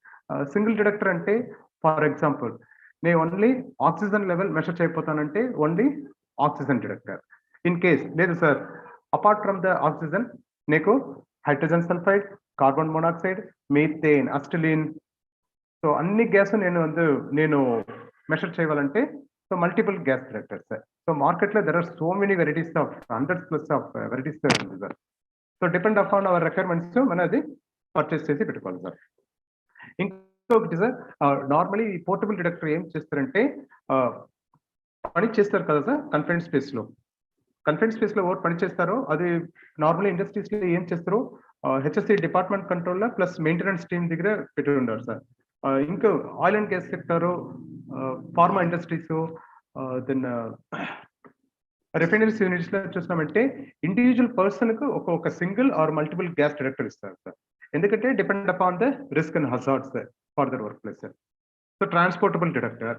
Single detector అంటే for example నేను only oxygen level measure చేయకపోతానంటే only oxygen detector. In case లేదు sir, apart from the oxygen నీకు hydrogen sulphide, carbon monoxide, methane, acetylene, so అన్ని gas నేను measure చేయాలంటే so multiple gas detectors sir. So market లో there are so many varieties of hundreds plus of varieties ఉంది sir. So depend upon our requirements మనం అది purchase చేసి పెట్టుకోవాలి sir. ఇంకొకటి సార్, నార్మలీ ఈ పోర్టబుల్ డిటెక్టర్ ఏం చేస్తారంటే పని చేస్తారు కదా సార్ కన్ఫైన్డ్ స్పేస్ లో. కన్ఫైన్డ్ స్పేస్ లో ఎవరు పని చేస్తారో అది నార్మల్ ఇండస్ట్రీస్ లో ఏం చేస్తారో HSE department control plus maintenance team దగ్గర పెట్టి ఉంటారు సార్. ఇంకా oil and gas sector, pharma industries, then refineries units లో చూసినామంటే ఇండివిజువల్ పర్సన్ కు ఒక single or multiple gas detector ఇస్తారు సార్. ఎందుకంటే depend upon the risk and hazards for their work place sir. So transportable detector,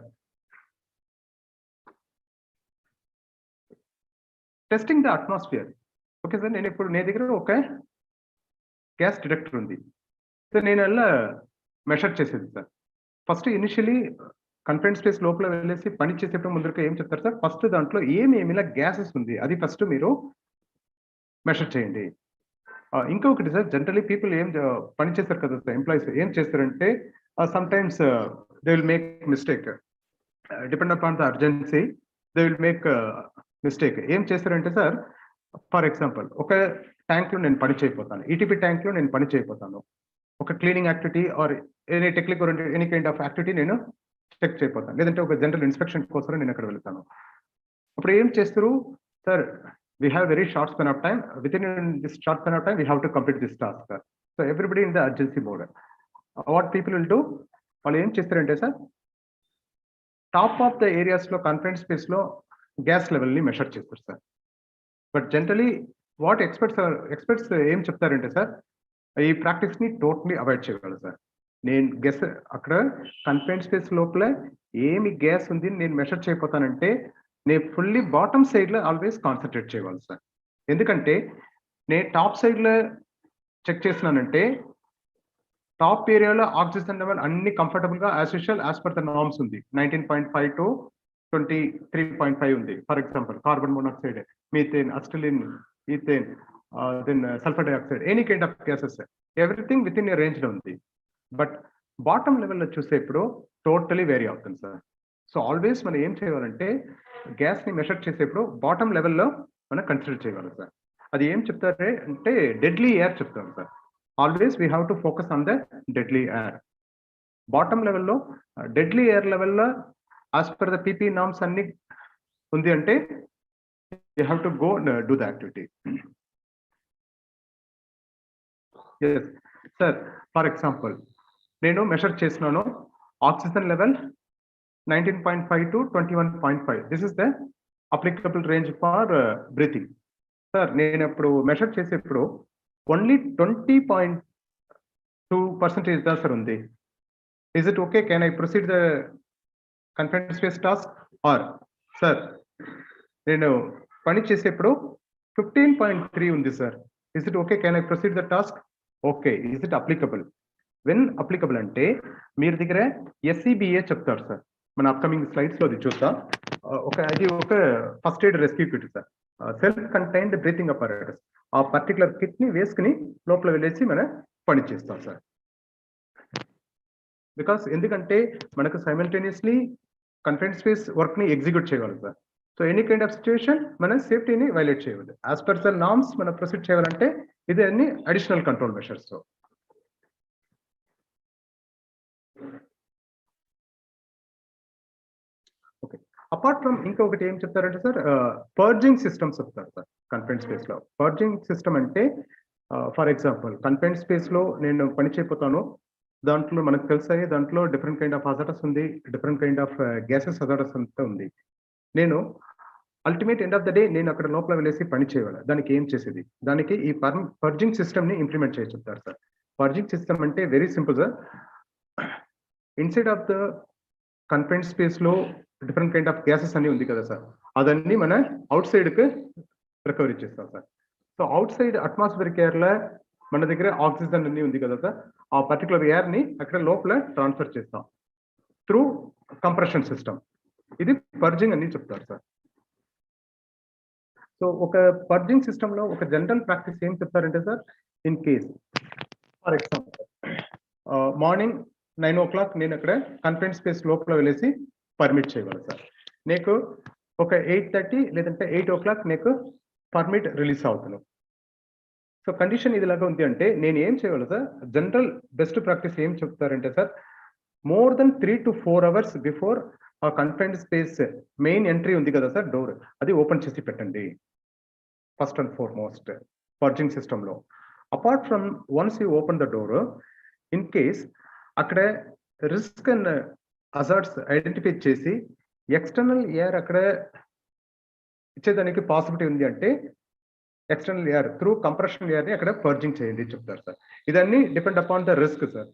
testing the atmosphere. Okay sir, నేను ఇప్పుడు నీ దగ్గర ఒక గ్యాస్ డిటెక్టర్ ఉంది సార్, నేను అలా మెషర్ చేసేది sir. First initially confined space లోపల వెళ్ళేసి పని చేసేటప్పుడు ముందరగా ఏం చెప్తారు సార్, ఫస్ట్ దాంట్లో ఏమేమిలా గ్యాసెస్ ఉంది అది ఫస్ట్ మీరు మెషర్ చేయండి. ఇంకొకటి సార్, జనరలీ పీపుల్ ఏం పని చేస్తారు కదా సార్, ఎంప్లాయీస్ ఏం చేస్తారంటే some times they will make mistake, depend upon the urgency they will make mistake. ఏం చేస్తారంటే సార్, ఫర్ ఎగ్జాంపుల్ ఒక ట్యాంక్ లో నేను పని చేయకపోతాను, ఈటీపీ ట్యాంక్ లో నేను పని చేయకపోతాను, ఒక cleaning activity or any technique or any kind of activity నేను చెక్ చేయకపోతాను, లేదంటే ఒక జనరల్ ఇన్స్పెక్షన్ కోసం నేను అక్కడ వెళ్తాను. అప్పుడు ఏం చేస్తారు sir, we have very short span of time, within this short span of time we have to complete this task sir. So everybody in the urgency mode, what people will do, వాళ్ళు ఏం చేస్తారంటే sir top of the areas లో confined space లో gas level ని measure చేస్తారు sir. But generally what experts ఏం చెప్తారంటే sir, ఈ ప్రాక్టీస్ ని టోటలీ అవాయిడ్ చేయగలరు సార్. నేను గెస్ అక్కడ కన్ఫైన్డ్ స్పేస్ లోపల ఏమి గ్యాస్ ఉంది నేను మెషర్ చేయకపోతానంటే నేను ఫుల్లీ బాటమ్ సైడ్ లో ఆల్వేస్ కాన్సన్ట్రేట్ చేయాలి సార్. ఎందుకంటే నేను టాప్ సైడ్ లో చెక్ చేసినానంటే టాప్ ఏరియాలో ఆక్సిజన్ లెవెల్ అన్ని కంఫర్టబుల్ గా as usual as per the norms ఉంది, 19.5 to 23.5 ఉంది. For example carbon monoxide, methane, acetylene, ethane, then sulphur dioxide, any kind of gases everything within a range లో ఉంది. But bottom లెవెల్లో చూసే ఇప్పుడు totally vary అవుతుంది sir. So always మనం ఏం చేయాలంటే గ్యాస్ ని మెషర్ చేసేప్పుడు బాటమ్ లెవెల్లో మనం కన్సిడర్ చేయాలి సార్. అది ఏం చెప్తారే అంటే డెడ్లీ ఎయిర్ చెప్తారు sir. Always we have to focus on the deadly air. Bottom లెవెల్లో డెడ్లీ ఎయిర్ లెవెల్లో as per the PP norms అన్ని ఉంది అంటే you have to go do the activity. Yes sir, for example నేను measure చేసినాను oxygen level 19.5 to 21.5. This is the applicable range for breathing. Sir నేను ఇప్పుడు measure చేసేప్పుడు only 20.2% దా sir ఉంది. Is it okay? Can I proceed the confined space task? Or sir నేను పని చేసేప్పుడు 15.3 ఉంది sir. Is it okay? Can I proceed the task? Okay. Is it applicable? When applicable అంటే మీరు దగ్గర SCBA చెప్తారు సార్. మన అప్కమింగ్ స్లైడ్స్ లో అది చూద్దాం. అది ఒక first aid rescue kit sir, self contained breathing apparatus. ఆ పర్టికులర్ కిట్ ని వేసుకుని లోపల వెళ్ళేసి మనం పని చేస్తాం సార్. బికాస్ ఎందుకంటే మనకు సైమల్టేనియస్లీ కన్ఫైన్డ్ స్పేస్ వర్క్ ని ఎగ్జిక్యూట్ చేయగలం sir. So any kind of situation మనం సేఫ్టీని వైలేట్ చేయవద్దు. యాజ్ పర్ ద నామ్స్ మనం ప్రొసీడ్ చేయాలంటే ఇది అన్ని additional control measures. Okay, apart from ఇంకొకటి ఏం చెప్తారంటే సార్ పర్జింగ్ సిస్టమ్స్ చెప్తారు సార్ కన్ఫైన్డ్ స్పేస్ లో. పర్జింగ్ సిస్టమ్ అంటే ఫర్ ఎగ్జాంపుల్ కన్ఫైన్డ్ స్పేస్ లో నేను పని చేయపోతాను, దాంట్లో మనకు తెలుసాయి దాంట్లో డిఫరెంట్ కైండ్ ఆఫ్ హజార్డస్ ఉంది, different kind of gases hazardous అంతా ఉంది. నేను ultimate end of the day నేను అక్కడ లోపల వెళ్ళేసి పని చేయాలి. దానికి ఏం చేసేది, దానికి ఈ పర్జింగ్ సిస్టమ్ ని ఇంప్లిమెంట్ చేసి చెప్తారు సార్. పర్జింగ్ సిస్టమ్ అంటే very simple sir. Inside of the confined space లో డిఫరెంట్ కైండ్ ఆఫ్ గ్యాసెస్ అన్ని ఉంది కదా సార్, అదన్నీ మన అవుట్ సైడ్ కి రికవరీ చేస్తాం sir. So out side atmospheric air లో మన దగ్గర ఆక్సిజన్ అన్ని ఉంది కదా సార్, ఆ పర్టికులర్ ఎయిర్ ని అక్కడ లోపల ట్రాన్స్ఫర్ చేస్తాం త్రూ కంప్రెషన్ సిస్టమ్. ఇది పర్జింగ్ అని చెప్తారు సార్. సో ఒక పర్జింగ్ సిస్టమ్ లో ఒక జనరల్ ప్రాక్టీస్ ఏం చెప్తారంటే sir, in case for example morning 9 o'clock నేను అక్కడ కన్ఫైన్డ్ స్పేస్ లోపల వెళ్ళేసి పర్మిట్ చేయగలను సార్. నీకు ఒక 8:30 లేదంటే 8 o'clock నీకు పర్మిట్ రిలీజ్ అవుతున్నాను. సో కండిషన్ ఇదిలాగా ఉంది అంటే నేను ఏం చేయగలను సార్, జనరల్ బెస్ట్ ప్రాక్టీస్ ఏం చెప్తారంటే sir, more than 3 to 4 hours before ఆ కన్ఫైన్డ్ స్పేస్ మెయిన్ ఎంట్రీ ఉంది కదా సార్, డోర్ అది ఓపెన్ చేసి పెట్టండి first and foremost purging system లో. Apart from once you open the door, in case అక్కడ రిస్క్ అండ్ హజార్డ్స్ ఐడెంటిఫై చేసి external air అక్కడ ఇచ్చేదానికి పాసిబిలిటీ ఉంది అంటే external air through compression air ని అక్కడ పర్జింగ్ చేయండి చెప్తారు సార్. ఇదన్నీ depend upon the risk sir.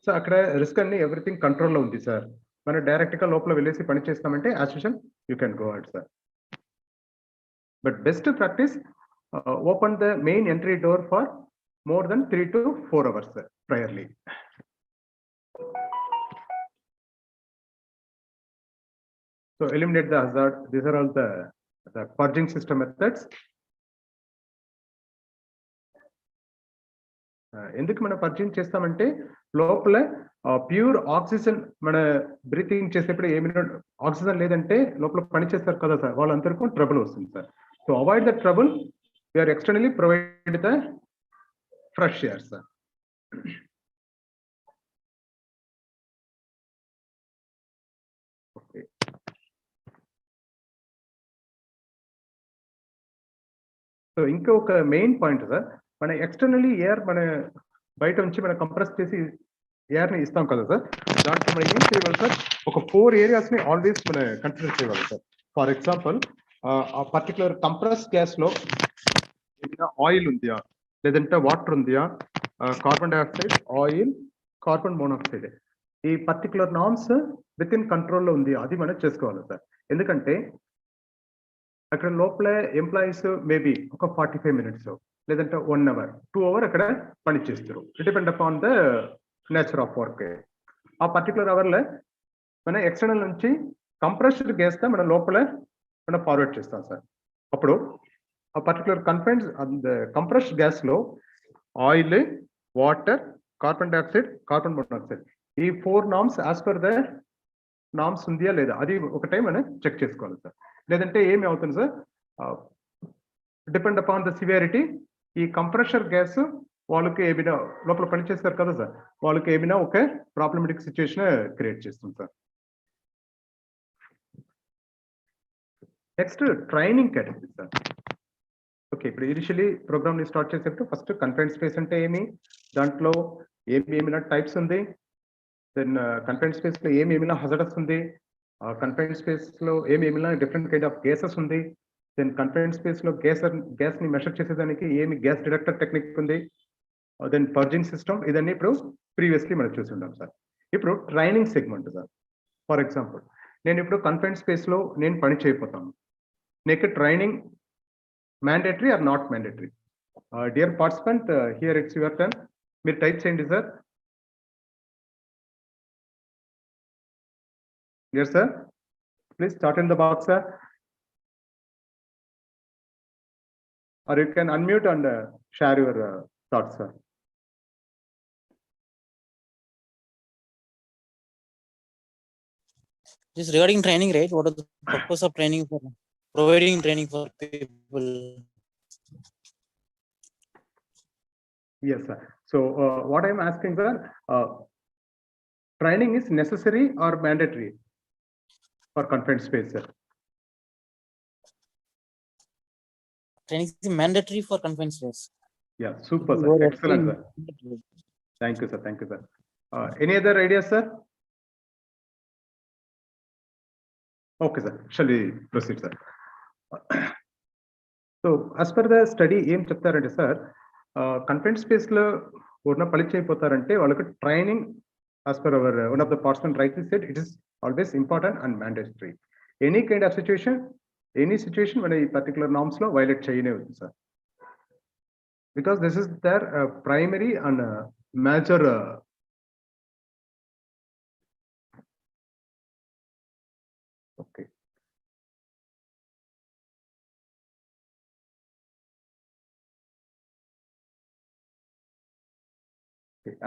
So అక్కడ రిస్క్ అన్ని ఎవ్రీథింగ్ కంట్రోల్లో ఉంది సార్. మనం డైరెక్ట్ గా లోపల వెళ్ళేసి పని చేస్తామంటే as usual you can go out sir. But best practice open the main entry door for more than 3 to 4 hours sir priorly. So eliminate the hazard. These are all the purging system methods. ఎందుకు మనం purging చేస్తామంటే లోపల pure oxygen మన breathing చేసేప్పుడు ఏమైనా oxygen లేదంటే లోపల పని చేస్తారు కదా సార్, వాళ్ళందరికీ ట్రబుల్ వస్తుంది sir. So avoid the trouble we are externally provide the fresh air sir. Okay, so ఇంకా ఒక మెయిన్ పాయింట్ సార్, మన ఎక్స్టర్నలీ ఎయిర్ మన బయట నుంచి మనం కంప్రెస్ చేసి ఎయిర్ ని ఇస్తాం కదా సార్, దాంట్లో మనం ఏం చేయగలం సార్, ఒక 4 areas ని ఆల్వేస్ మనం కన్సిడర్ చేయగలం సార్. ఫర్ ఎగ్జాంపుల్ ఆ పర్టికులర్ కంప్రెస్ గ్యాస్ లో ఏదైనా ఆయిల్ ఉందా, లేదంటే వాటర్ ఉందా, carbon dioxide, oil, carbon monoxide, ఈ పర్టికులర్ నామ్స్ విత్ ఇన్ కంట్రోల్లో ఉంది, అది మనం చేసుకోవాలి సార్. ఎందుకంటే అక్కడ లోపల ఎంప్లాయీస్ మేబీ ఒక 45 minutes లేదంటే 1 hour 2 hour అక్కడ పని చేస్తారు. Depend upon the nature of work. ఆ పర్టికులర్ అవర్లో మనం ఎక్స్టర్నల్ నుంచి కంప్రెస్డ్ గ్యాస్ గా మనం లోపల మనం ఫార్వర్డ్ చేస్తాం సార్. అప్పుడు ఆ పర్టికులర్ కన్ఫైన్డ్ కంప్రెస్డ్ గ్యాస్ లో oil, water, carbon dioxide, carbon monoxide, ఈ 4 norms as per the norms ఉందా లేదా అది ఒక టైం మనం చెక్ చేసుకోవాలి సార్. లేదంటే ఏమి అవుతుంది sir, depend upon the severity ఈ కంప్రెషర్ గ్యాస్ వాళ్ళకి ఏమైనా లోపల పనిచేస్తారు కదా సార్, వాళ్ళకి ఏమైనా ఒక ప్రాబ్లమెటిక్ సిచ్యుయేషన్ క్రియేట్ చేస్తుంది sir. Next training category sir. Okay, ఇప్పుడు ఇనిషియలీ ప్రోగ్రామ్ ని స్టార్ట్ చేసేటప్పుడు ఫస్ట్ కన్ఫైన్డ్ స్పేస్ అంటే ఏమి, దాంట్లో ఏమైనా టైప్స్ ఉంది, దెన్ కన్ఫైన్డ్ స్పేస్ లో ఏమైనా హజార్డస్ ఉంది, కన్ఫైన్డ్ స్పేస్ లో ఏమైనా డిఫరెంట్ కైండ్ ఆఫ్ గ్యాసెస్ ఉంది, దెన్ కన్ఫైన్డ్ స్పేస్ లో గ్యాస్ ని మెషర్ చేసేదానికి ఏమి గ్యాస్ డిటెక్టర్ టెక్నిక్ ఉంది, దెన్ పర్జింగ్ సిస్టమ్, ఇదన్నీ ఇప్పుడు ప్రీవియస్లీ మనం చూసి ఉంటాం సార్. ఇప్పుడు training segment sir. For example నేను ఇప్పుడు కన్ఫైన్డ్ స్పేస్ లో నేను పని చేయకపోతాను, నీకు training mandatory or not mandatory? Dear participant, here it's your turn. మీరు టైప్ చేయండి sir. Yes, sir. Please start in the box, sir. Or you can unmute and share your thoughts, sir. Just regarding training, right? What are the purpose of training for providing training for people? Yes, sir. So what I am asking, sir, training is necessary or mandatory for confined space, sir? Training is mandatory for confined space. Yeah, super, sir. Excellent, sir. Thank you, sir. Thank you, sir. Any other ideas, sir? Okay, sir. Shall we proceed, sir? So, as per the study, ఏం చెప్తారంటే sir, confined space లో ఉన్న పని చేయకపోతారంటే వాళ్ళకి training, as per our one of the participants rightly said, it is always important and mandatory. Any kind of situation, any situation when a particular norms లో violate చేయలేవు sir, because this is their primary and major okay.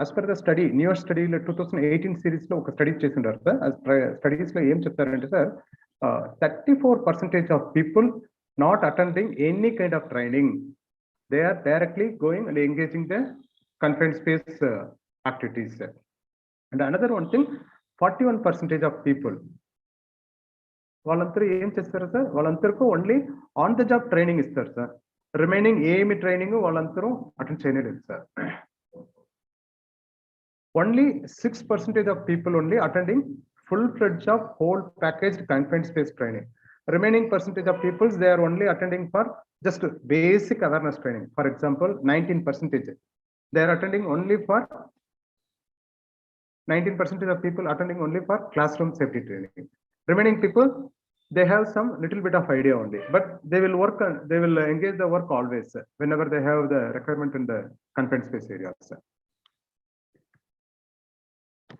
As per the study, newer study 2018 series లో ఒక study చేసిండారు sir. Studies లో ఏం చెప్తారంటే sir, 34% of people not attending any kind of training, they are directly going and engaging the confined space activities, sir. And another one thing, 41% of people వాళ్ళందరూ ఏం చేస్తారు sir, వాళ్ళందరికీ only on the job training ఇస్తారు sir, remaining ఏమి training వాళ్ళందరూ attend చేయలేదు sir. Only 6% of people only attending full-fledged of whole packaged confined space training. Remaining percentage of people, they are only attending for just basic awareness training. For example, 19%, they are attending only for 19% of people attending only for classroom safety training. Remaining people, they have some little bit of idea only, but they will work on, they will engage the work always whenever they have the requirement in the confined space areas.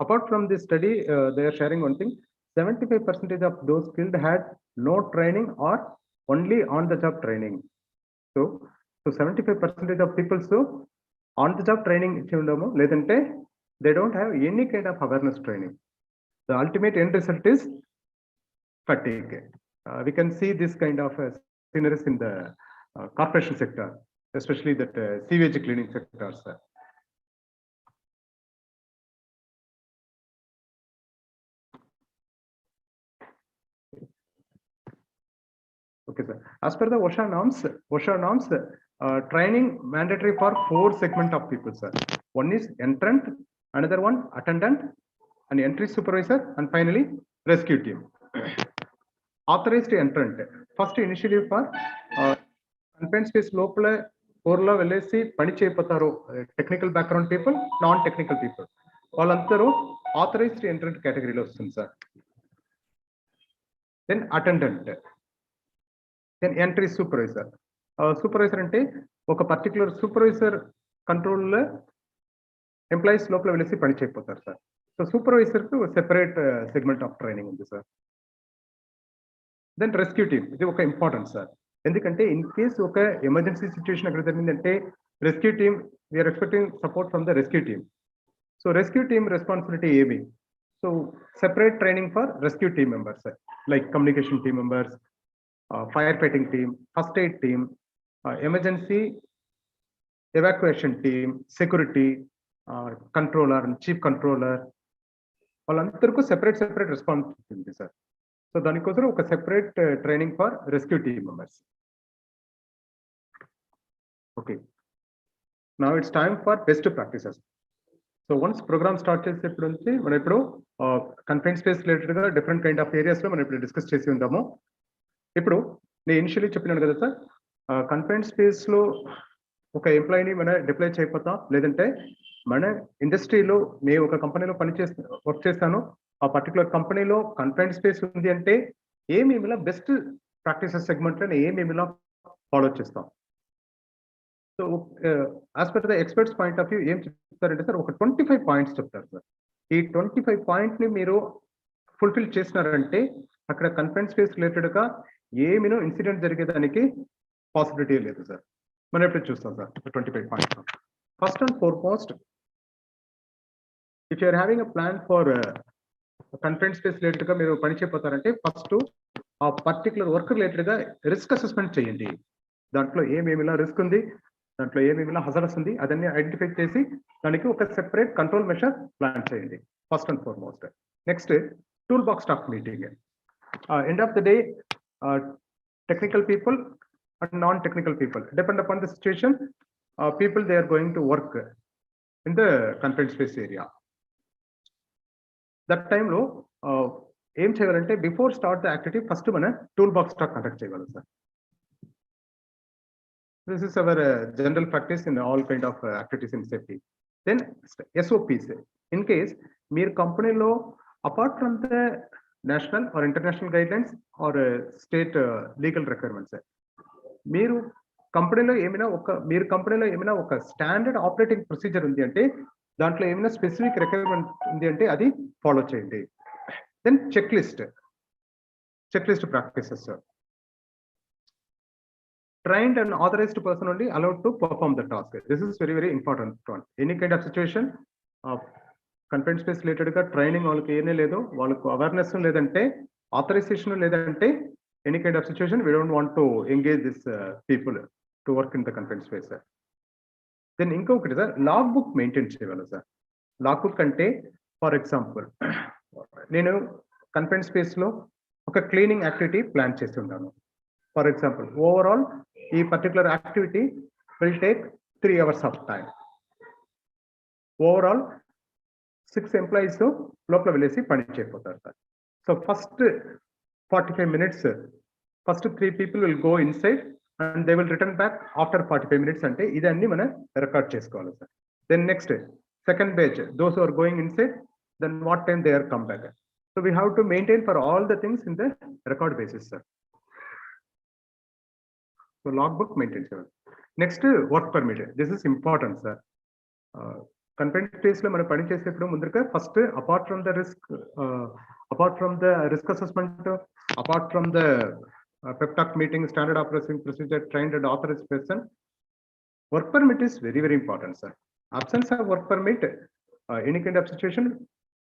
Apart from this study, they are sharing one thing, 75% of those skilled had no training or only on the job training. So 75% of people so on the job training ledante they don't have any kind of awareness training. The ultimate end result is fatigue. We can see this kind of sceneries in the corporation sector, especially that sewage cleaning sectors. Okay, sir. As per the OSHA norms, training mandatory for 4 segment of people, sir. One is entrant, another one attendant, an entry supervisor, and finally rescue team. Authorized entrant. First, initially for confined space local orla velesi pani cheyipotaro technical background people, non-technical people. Vallantaru authorized entrant category lo vastundi, sir. Then attendant. Then entry supervisor. Supervisor ante oka particular supervisor control lo employees local velesi pani cheyipotaru, sir. So supervisor ku separate segment of training undi, sir. Then rescue team, ఇది ఒక important sir, ఎందుకంటే in case ఒక emergency situation అక్కడ జరిగిందంటే rescue team we are expecting support from the rescue team. So rescue team responsibility ఏమి, So separate training for rescue team members, like communication team members, firefighting team, first aid team, emergency evacuation team, security, controller and chief controller. వాళ్ళందరికీ separate responsibility ఉంది sir. So దానికోసం ఒక separate training for rescue team members. Okay, now it's time for best practices. So once programme start చేసేప్పుడు నుంచి మనం ఇప్పుడు confine space related గా different kind of areas లో మనం ఇప్పుడు డిస్కస్ చేసి ఉంటాము. ఇప్పుడు నేను ఇనిషియలీ చెప్పినాను కదా సార్, కన్ఫైన్ స్పేస్ లో ఒక ఎంప్లాయీని మనం డిప్లాయ్ చేయకపోతాం, లేదంటే మన ఇండస్ట్రీలో నేను ఒక కంపెనీలో వర్క్ చేస్తాను, ఆ పర్టికులర్ కంపెనీలో కన్ఫైన్ స్పేస్ ఉంది అంటే ఏమేమిలా బెస్ట్ ప్రాక్టీసెస్ సెగ్మెంట్ లో ఏమేమిలా ఫాలో చేస్తాం. So as per the experts point of view ఏం చెప్తారంటే సార్, ఒక 25 పాయింట్స్ చెప్తారు సార్. ఈ 25 పాయింట్ ని మీరు ఫుల్ఫిల్ చేసినారంటే అక్కడ కన్ఫైన్ స్పేస్ రిలేటెడ్ గా ఏమినో ఇన్సిడెంట్ జరిగేదానికి పాసిబిలిటీ లేదు సార్. మనం ఎప్పుడు చూస్తాం sir 25 points. First and foremost, if you are having a plan for confine space related గా మీరు పని చేయబోతారంటే ఫస్ట్ ఆ పర్టికులర్ వర్క్ రిలేటెడ్ గా రిస్క్ అసెస్మెంట్ చేయండి. దాంట్లో ఏమేమిలా రిస్క్ ఉంది, దాంట్లో ఏమేమిలా హజార్డ్స్ ఉంది, అదన్నీ ఐడెంటిఫై చేసి దానికి ఒక సెపరేట్ కంట్రోల్ మెషర్ ప్లాన్ చేయండి first and foremost. Next, tool box stock meeting. End of the day, technical people and non-technical people, depend upon the situation, people they are going to work in the confined space area. That time lo aim cheyalanటే before start the activity first mana tool box talk conduct cheyagali sir. This is our general practice in all kind of activities in safety. Then SOPs, in case meer company lo apart from the national or international guidelines or state legal requirements, మీరు కంపెనీలో ఏమైనా ఒక standard operating procedure ఉంది అంటే దాంట్లో ఏమైనా specific requirement ఉంది అంటే అది ఫాలో చేయండి. Then check list practices. Trained and authorised person only allowed to perform the task. This is very very important one. Any kind of situation confine space related గా training వాళ్ళకి ఏమీ లేదు, వాళ్ళకు awareness లేదంటే ఆథరైజేషన్ లేదంటే any kind of situation, we don't want to engage this people to work in the confined space. Then ఇంకొకటి sir, log book maintain చేయాలి sir. Log book అంటే ఫర్ ఎగ్జాంపుల్ నేను కన్ఫైన్ స్పేస్ లో ఒక cleaning activity plan చేస్తున్నాను. For example overall ఈ particular activity will take 3 hours of time. Overall 6 employees లోపల వెళ్ళేసి పని చేయకపోతారు sir. So first 45 minutes, first 3 people will go inside and they will return back after 45 minutes అంటే ఇదన్నీ మనం record చేసుకోవాలి sir. Then next, second batch, those who are going inside, then what time they are come back. So we have to maintain for all the things in the record basis sir. So logbook maintain చేయాలి. Next, work permit. This is important sir. Confined space లో మనం పని చేసేప్పుడు ముందుగా first apart from the risk assessment, apart from the pep talk meeting, standard operating procedure, trained and authorized person, work permit is very very important sir. Absence of work permit, any kind of situation,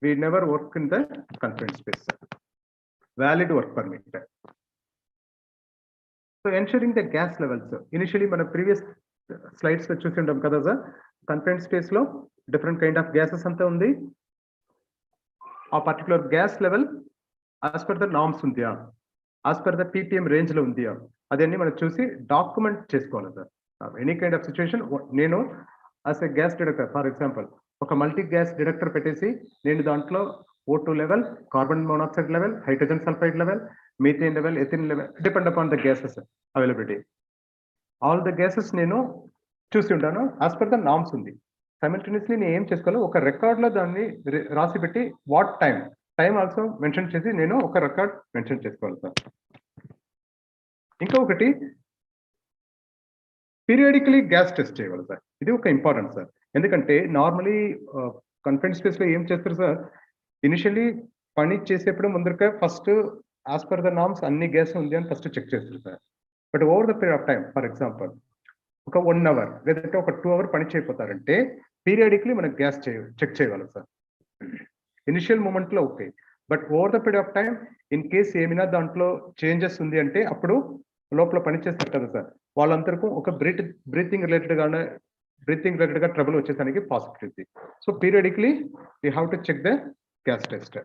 we never work in the confined space sir. Valid work permit. So ensuring the gas levels, initially మన previous slides లో చూసి ఉంటాం కదా sir, confined space లో different kind of gases అంతా ఉంది. ఆ particular gas level as per the norms ఉందా, యాజ్ పర్ ద PPM రేంజ్ లో ఉందా, అదన్నీ మనం చూసి డాక్యుమెంట్ చేసుకోవాలి sir. Any kind of situation, నేను as a gas detector for example ఒక మల్టీ గ్యాస్ డిటెక్టర్ పెట్టేసి నేను దాంట్లో O2 level, carbon monoxide level, hydrogen sulphide level, methane level, ethyne level, depend upon the gases availability, all the gases నేను చూసి ఉంటాను. As per the norms ఉంది. Simultaneously నేను ఏం చేసుకోవాలి, ఒక రికార్డ్ లో దాన్ని రాసి పెట్టి వాట్ టైం ఆల్సో మెన్షన్ చేసి నేను ఒక రికార్డ్ మెన్షన్ చేసుకోవాలి సార్. ఇంకొకటి పీరియాడికలీ గ్యాస్ టెస్ట్ చేయాలి సార్. ఇది ఒక ఇంపార్టెంట్ సార్. ఎందుకంటే నార్మలీ కన్ఫైన్డ్ స్పేస్ లో ఏం చేస్తారు సార్, ఇనిషియల్లీ పని చేసేప్పుడు ముందరగా first as per the norms అన్ని గ్యాస్ ఉంది అని ఫస్ట్ చెక్ చేస్తారు sir. But over the period of time, for example ఒక 1 hour లేదంటే ఒక 2 hour పని చేయకపోతారంటే పీరియాడికలీ మనకు గ్యాస్ చెక్ చేయాలి సార్. ఇనిషియల్ మూమెంట్ లో okay, but over the period of time in case ఏమైనా దాంట్లో చేంజెస్ ఉంది అంటే అప్పుడు లోపల పనిచేస్తారు కదా సార్, వాళ్ళందరికీ ఒక బ్రీతింగ్ రిలేటెడ్ గా ట్రబుల్ వచ్చేదానికి possibility. So periodically we have to check the gas test.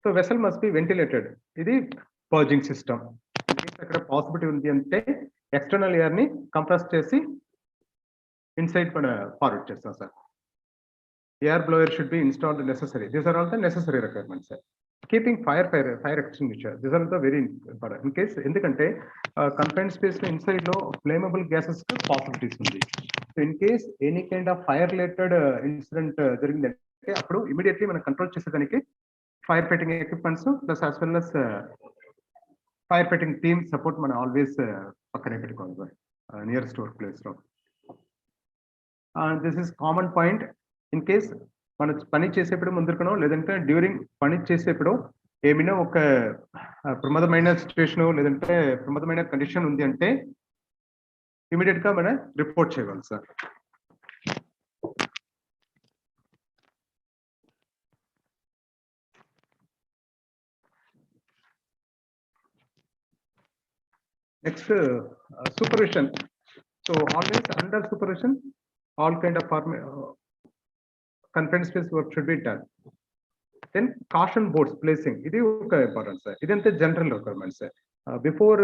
So vessel must be ventilated, ఇది పర్జింగ్ సిస్టమ్. అక్కడ పాసిబిలిటీ ఉంది అంటే ఎక్స్టర్నల్ ఎయిర్ ని కంప్రెస్ చేసి ఇన్సైడ్ మన ఫార్వర్డ్ చేస్తాం sir. Air blower should be installed necessary. These are all the necessary requirements sir. Keeping fire extinguisher, these are the very important in case, ఎందుకంటే confined space లో inside లో flammable gases possibilities ఉంది. So in case any kind of fire related incident జరిగిందంటే అప్పుడు immediately మనం control చేసేదానికి fire fighting equipments plus as well as fire fighting team support మనం always పక్కనే పెట్టుకోవాలి సార్ నియరెస్ట్ వర్క్ ప్లేస్ లో. This is common point. In case మనం పని చేసేప్పుడు ముందుకనో లేదంటే డ్యూరింగ్ పని చేసేప్పుడు ఏమైనా ఒక ప్రమాదమైన సిచ్యువేషన్ లేదంటే ప్రమాదమైన కండిషన్ ఉంది అంటే ఇమీడియట్ గా మనం రిపోర్ట్ చేయగలం sir. Next, supervision. So always under supervision, all kind of confined space work should be done. Then caution boards placing, ఇది ఒక ఇంపార్టెంట్ సార్. ఇదంతా general requirements. Before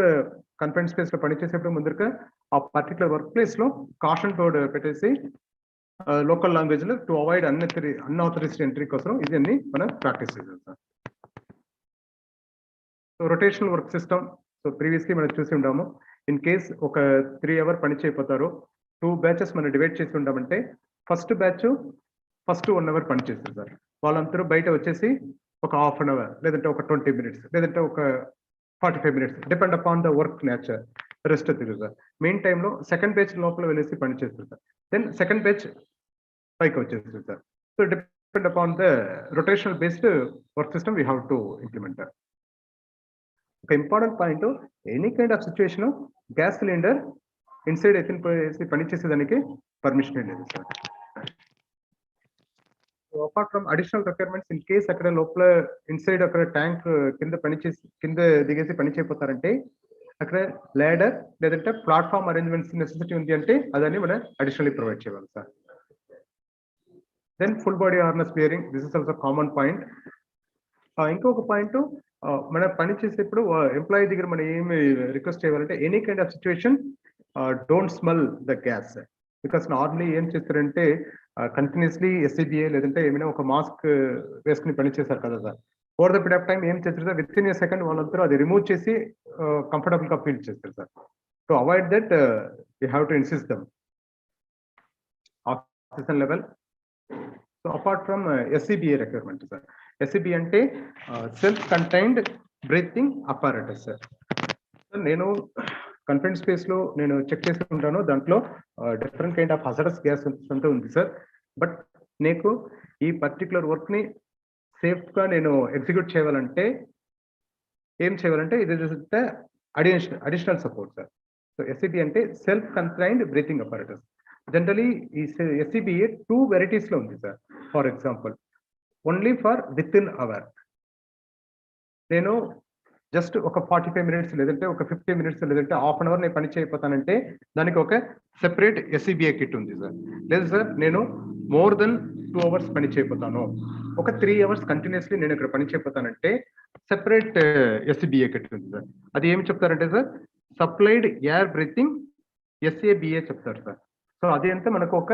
confined space లో పనిచేసేప్పుడు ముందరగా ఆ పర్టికులర్ వర్క్ ప్లేస్ లో caution board పెట్టేసి local language లో to avoid unauthorised entry కోసం ఇవన్నీ మనం ప్రాక్టీస్ చేయాలి sir. So rotational work system, so previously మనం చూసి ఉంటాము. ఇన్ కేస్ ఒక 3 hour పని చేయకపోతారు, 2 batches మనం డివైడ్ చేసి ఉంటామంటే ఫస్ట్ బ్యాచ్ ఫస్ట్ 1 hour పని చేస్తారు సార్. వాళ్ళందరూ బయట వచ్చేసి ఒక 1/2 hour లేదంటే ఒక 20 minutes లేదంటే ఒక 45 minutes depend upon the work nature rest తిరుగు సార్. మెయిన్ టైంలో సెకండ్ బ్యాచ్ లోపల వెళ్ళేసి పని చేస్తారు సార్. దెన్ సెకండ్ బ్యాచ్ పైకి వచ్చేస్తారు sir. So depend upon the rotational based work system we have to implement. ఒక important point, any kind of situation gas cylinder inside ఎత్తిన పని చేసేదానికి పర్మిషన్ లేదు sir. Apart from additional requirements, in case అక్కడ లోపల inside అక్కడ tank కింద దిగేసి పని చేయపోతారంటే అక్కడ ల్యాడర్ లేదంటే ప్లాట్ఫామ్ అరేంజ్మెంట్స్ నెసెసిటీ ఉంది అంటే అదని మనం అడిషనల్లీ ప్రొవైడ్ చేయాలి sir. Then full body harness wearing, this is also common point. ఇంకొక పాయింట్, మనం పని చేసేప్పుడు ఎంప్లాయీ దగ్గర మనం ఏమి రిక్వెస్ట్ చేయాలంటే any kind of situation don't smell the gas. Because normally ఏం చేస్తారంటే కంటిన్యూస్లీ ఎస్సీబీఏ లేదంటే ఏమైనా ఒక మాస్క్ వేసుకుని పని చేశారు కదా sir. Over the period of time ఏం చేస్తారు, విత్ ఇన్ ఏ సెకండ్ వాళ్ళందరూ అది రిమూవ్ చేసి కంఫర్టబుల్ గా ఫీల్ చేస్తారు sir. To avoid that you have to insist them oxygen level. So apart from SCBA requirement sir, SCB అంటే self contained breathing apparatus sir. నేను confined space లో నేను check చేసుకుంటాను, దాంట్లో different kind of hazardous gas అంతా ఉంది sir. But నీకు ఈ పర్టికులర్ వర్క్ ని సేఫ్ గా నేను ఎగ్జిక్యూట్ చేయాలంటే ఏం చేయాలంటే ఇది additional support sir. So SCB అంటే self contained breathing apparatus. Generally ఈ ఎస్సీబీఏ 2 varieties లో ఉంది sir. For example, only for with in hour, నేను జస్ట్ ఒక 45 minutes లేదంటే ఒక 50 minutes లేదంటే 1/2 hour నేను పని చేయకపోతానంటే దానికి ఒక సెపరేట్ ఎస్సీబీఏ కిట్ ఉంది సార్. లేదు సార్ నేను మోర్ దెన్ 2 hours పని చేయకపోతాను, ఒక 3 hours కంటిన్యూస్లీ నేను ఇక్కడ పని చేయకపోతానంటే సెపరేట్ ఎస్సీబీఏ కిట్ ఉంది సార్. అది ఏమి చెప్తారంటే సార్ సప్లైడ్ ఎయిర్ బ్రీతింగ్ ఎస్ఏబిఏ చెప్తారు సార్. సో అది అంతా మనకు ఒక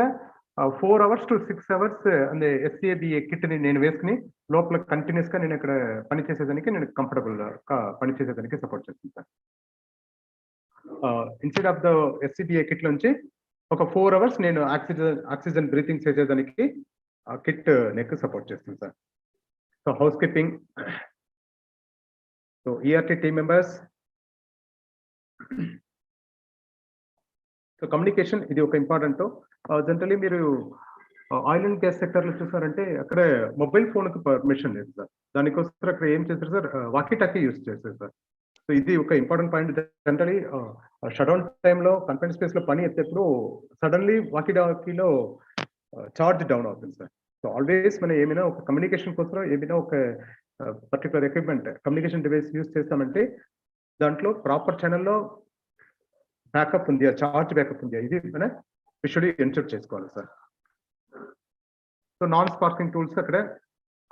4 hours to 6 hours అనే ఎస్ఏబిఏ కిట్ ని నేను వేసుకుని లోపల కంటిన్యూస్ గా నేను ఇక్కడ పని చేసేదానికి నేను కంఫర్టబుల్ గా పని చేసేదానికి సపోర్ట్ చేస్తుంది sir. Instead of the SCBA kit నుంచి ఒక 4 hours నేను ఆక్సిజన్ బ్రీతింగ్ చేసేదానికి కిట్ నెక్ సపోర్ట్ చేస్తుంది sir. So house keeping, so ERT team members, so communication ఇది ఒక ఇంపార్టెంట్. జనరలీ మీరు ఆయిల్ అండ్ గ్యాస్ సెక్టర్ లో చూసారంటే అక్కడ మొబైల్ ఫోన్ కి పర్మిషన్ లేదు సార్. దానికోసం అక్కడ ఏం చేస్తారు సార్, వాకీ టాకీ యూజ్ చేస్తారు సార్. సో ఇది ఒక ఇంపార్టెంట్ పాయింట్. జనరలీ షట్డౌన్ టైంలో కన్ఫైన్డ్ స్పేస్ లో పని ఎత్తేప్పుడు సడన్లీ వాకీ టాకీలో చార్జ్ డౌన్ అవుతుంది సార్. సో ఆల్వేస్ మనం ఏమైనా ఒక కమ్యూనికేషన్ కోసం ఏమైనా ఒక particular equipment communication device use చేస్తామంటే దాంట్లో ప్రాపర్ ఛానల్లో బ్యాకప్ ఉంది, చార్జ్ బ్యాకప్ ఉంది, ఇది మన విషువల్లీ ఎన్షూర్ చేసుకోవాలి sir. So non sparking tools అక్కడ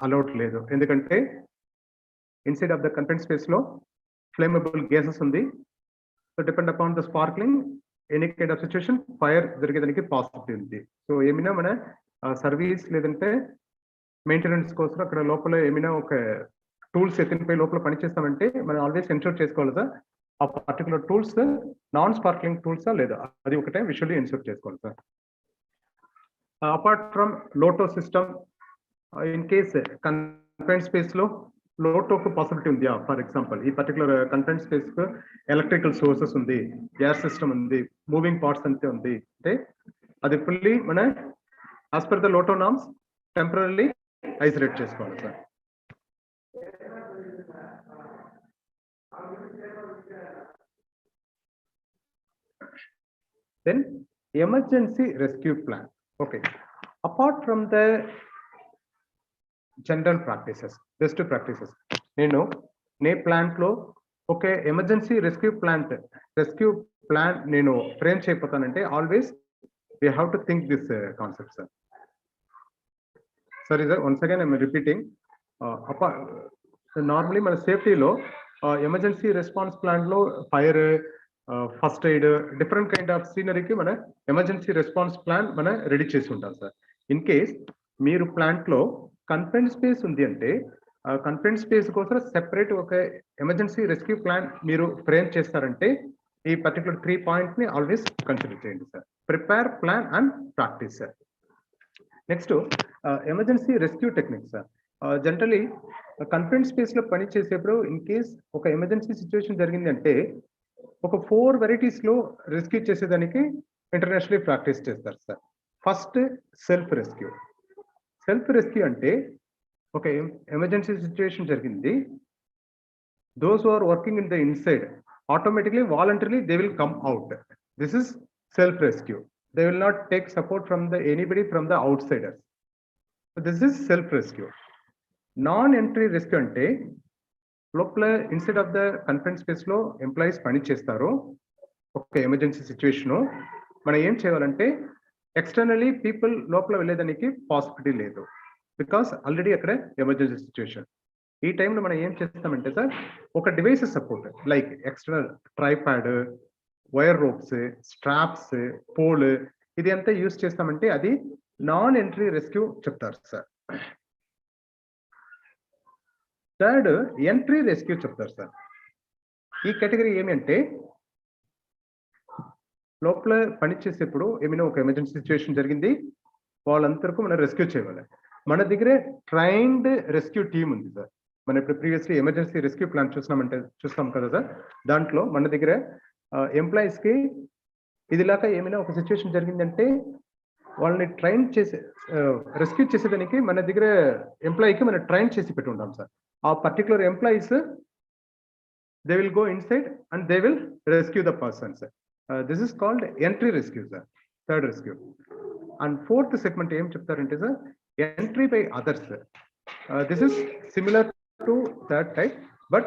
అలౌడ్ లేదు, ఎందుకంటే inside of the confined space లో ఫ్లేమబుల్ గ్యాసెస్ ఉంది. So depend upon the sparkling any kind of situation fire జరిగేదానికి పాసిబిలిటీ ఉంది. సో ఏమైనా మన సర్వీస్ లేదంటే మెయింటెనెన్స్ కోసం అక్కడ లోపల ఏమైనా ఒక టూల్స్ ఎత్తినపై లోపల పనిచేస్తామంటే మనం ఆల్వేస్ ఎన్షూర్ చేసుకోవాలి సార్ ఆ పర్టికులర్ టూల్స్ నాన్ స్పార్క్లింగ్ టూల్సా లేదా, అది ఒకటే విషువల్లీ ఎన్షూర్ చేసుకోవాలి sir. Apart from LOTO system, in case confined space లో లోటోకు పాసిబిలిటీ ఉంది. ఫర్ ఎగ్జాంపుల్ ఈ పర్టికులర్ కన్ఫైన్డ్ స్పేస్ కు ఎలక్ట్రికల్ సోర్సెస్ ఉంది, గ్యాస్ సిస్టమ్ ఉంది, మూవింగ్ పార్ట్స్ అంతే ఉంది అంటే అది ఫుల్లీ మన as per the LOTO norms temporary isolate చేసుకోవాలి sir. Then emergency rescue plan. Okay. Apart from the general practices, best practices, నే ప్లాంట్ లో ఒక ఎమర్జెన్సీ రెస్క్యూ ప్లాన్ నేను ఫ్రేమ్ చేయకపోతానంటే always we have to think this concept, sir. Sorry sir, once again I'm repeating. Normally మన సేఫ్టీలో emergency response plan లో fire, first aid, different kind of సీనరీకి మన ఎమర్జెన్సీ రెస్పాన్స్ ప్లాన్ మన ready చేసి ఉంటాం సార్. ఇన్ కేస్ మీరు plant లో కన్ఫైన్డ్ స్పేస్ ఉంది అంటే కన్ఫైన్డ్ స్పేస్ కోసం సెపరేట్ ఒక ఎమర్జెన్సీ రెస్క్యూ ప్లాన్ మీరు ఫ్రేమ్ చేస్తారంటే ఈ పర్టికులర్ 3 పాయింట్స్ ని ఆల్వేస్ కన్సిడర్ చేయండి sir. Prepare, plan and practice sir. Next emergency rescue technique sir. Generally confined space లో పని చేసేప్పుడు ఇన్ కేస్ ఒక ఎమర్జెన్సీ సిచ్యువేషన్ జరిగింది అంటే ఒక 4 వెరైటీస్ లో రెస్క్యూ చేసేదానికి ఇంటర్నేషనల్లీ ప్రాక్టీస్ చేస్తారు sir. First self rescue. Self rescue అంటే ఒక ఎమర్జెన్సీ సిచ్యువేషన్ జరిగింది, those who are working in the inside automatically voluntarily they will come out. This is self rescue. They will not take support from anybody from the outsiders. So this is self rescue. Non entry rescue ante లోపల inside of the confined space లో employees పని చేస్తారు. ఒక emergency situation మనం ఏం చేయాలంటే externally people లోపల వెళ్ళేదానికి పాసిబిలిటీ లేదు, బికాస్ ఆల్రెడీ అక్కడ ఎమర్జెన్సీ సిచ్యువేషన్. ఈ టైంలో మనం ఏం చేస్తామంటే సార్ ఒక devices support like external tripod, wire ropes, straps, pole, ఇది అంతా యూస్ చేస్తామంటే అది నాన్ ఎంట్రీ రెస్క్యూ చెప్తారు సార్. థర్డ్ ఎంట్రీ రెస్క్యూ చెప్తారు సార్. ఈ కేటగిరీ ఏమంటే లోపల పని చేసేప్పుడు ఏమైనా ఒక ఎమర్జెన్సీ సిచ్యువేషన్ జరిగింది, వాళ్ళందరికీ మనం రెస్క్యూ చేయాలి. మన దగ్గర ట్రైన్డ్ రెస్క్యూ టీమ్ ఉంది సార్. మనం ఇప్పుడు ప్రీవియస్లీ ఎమర్జెన్సీ రెస్క్యూ ప్లాన్ చూస్తాం కదా సార్. దాంట్లో మన దగ్గర ఎంప్లాయీస్ కి ఇదిలాగా ఏమైనా ఒక సిచ్యువేషన్ జరిగిందంటే వాళ్ళని ట్రైన్ చేసే రెస్క్యూ చేసేదానికి మన దగ్గర ఎంప్లాయీకి మనం ట్రైన్ చేసి పెట్టి ఉంటాం సార్. ఆ particular employees they will go inside and they will rescue the person sir. This is called entry rescue sir, third rescue. And fourth segment ఏం చెప్తారంటే sir entry by others. This is similar to that type, but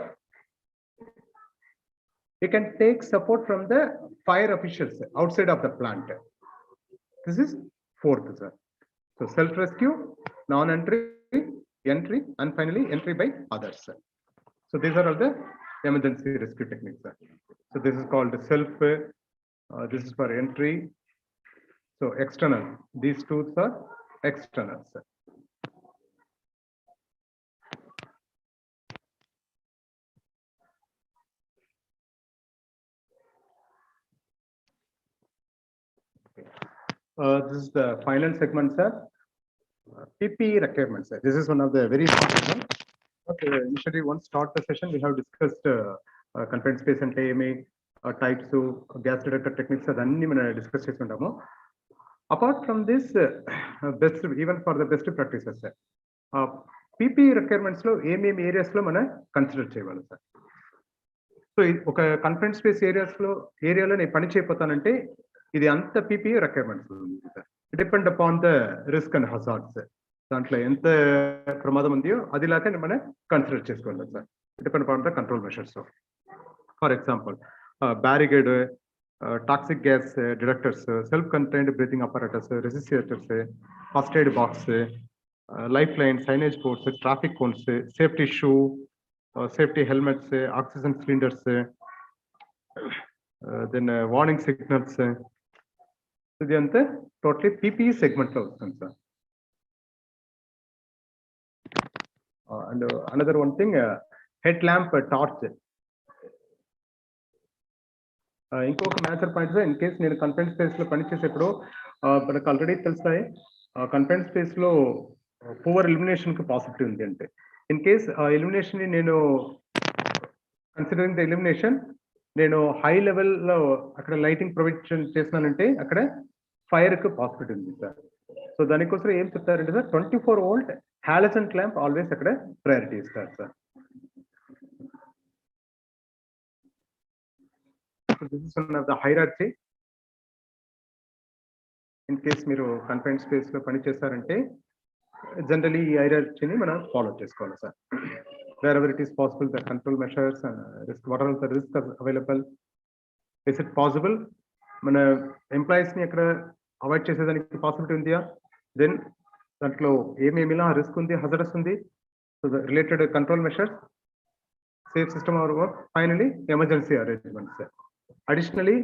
you can take support from the fire officials outside of the plant. This is fourth sir. So self rescue, non entry, entry, and finally entry by others. So these are all the emergency rescue techniques sir. So this is called self, this is for entry. So external, these two are external sir. This is the final segment, sir. PPE requirements, sir. This is one of the very important one. Okay, initially, once start the session, we have discussed confined space and AMA types of gas detector techniques. Then we discuss this. Apart from this, best even for the best practices, sir. PPE requirements lo AMA areas lo mana consider cheyavali, sir. So, oka confined space areas lo area lo ne pani cheyipotanante ఇది అంత PPE requirements ఉంది sir. Depend upon the risk and hazards. దాంట్లో ఎంత ప్రమాదం ఉందో అదిలాగా మనం consider చేసుకోవాలి sir. Depend upon the control measures. For example barricade, toxic gas detectors, self contained breathing apparatus, resistors, first aid box, life line, signage boards, traffic cones, safety shoe, safety helmets, oxygen cylinders, then warning signals. ఇది అంతా totally PPE segment లో వస్తుంది sir. And another one thing, head lamp, torch. ఇంకొక major point in case నేను confined space లో పనిచేసేప్పుడు మనకు already తెలుస్తాయి confined space లో పువర్ ఇల్యూమినేషన్ కి పాసిబిలిటీ ఉంది అంటే. ఇన్ కేస్ ఆ ఇల్యూమినేషన్ ని నేను కన్సిడరింగ్ ద ఇల్యూమినేషన్ నేను హై లెవెల్ లో అక్కడ లైటింగ్ ప్రొవైడ్ చేస్తున్నానంటే అక్కడ ఫైర్ కి పాసిబిలిటీ ఉంది సార్. సో దానికోసం ఏం చెప్తారంటే sir 24 volt halogen lamp always అక్కడ ప్రయారిటీ ఇస్తారు sir. This is one of the hierarchy. In case మీరు కన్ఫైన్డ్ స్పేస్ లో పని చేస్తారంటే జనరలీ ఈ హైరార్కీని మనం ఫాలో చేసుకోవాలి sir. wherever it is possible the control measures and risk, whatever the risk available, is it possible మన employees ని అక్కడ అవాయిడ్ చేసేదానికి పాసిబిలిటీ ఉందా, దెన్ దాంట్లో ఏమేమిలా రిస్క్ ఉంది, హజరస్ ఉంది, so the related control measures, safe system or work, finally emergency arrangements. Additionally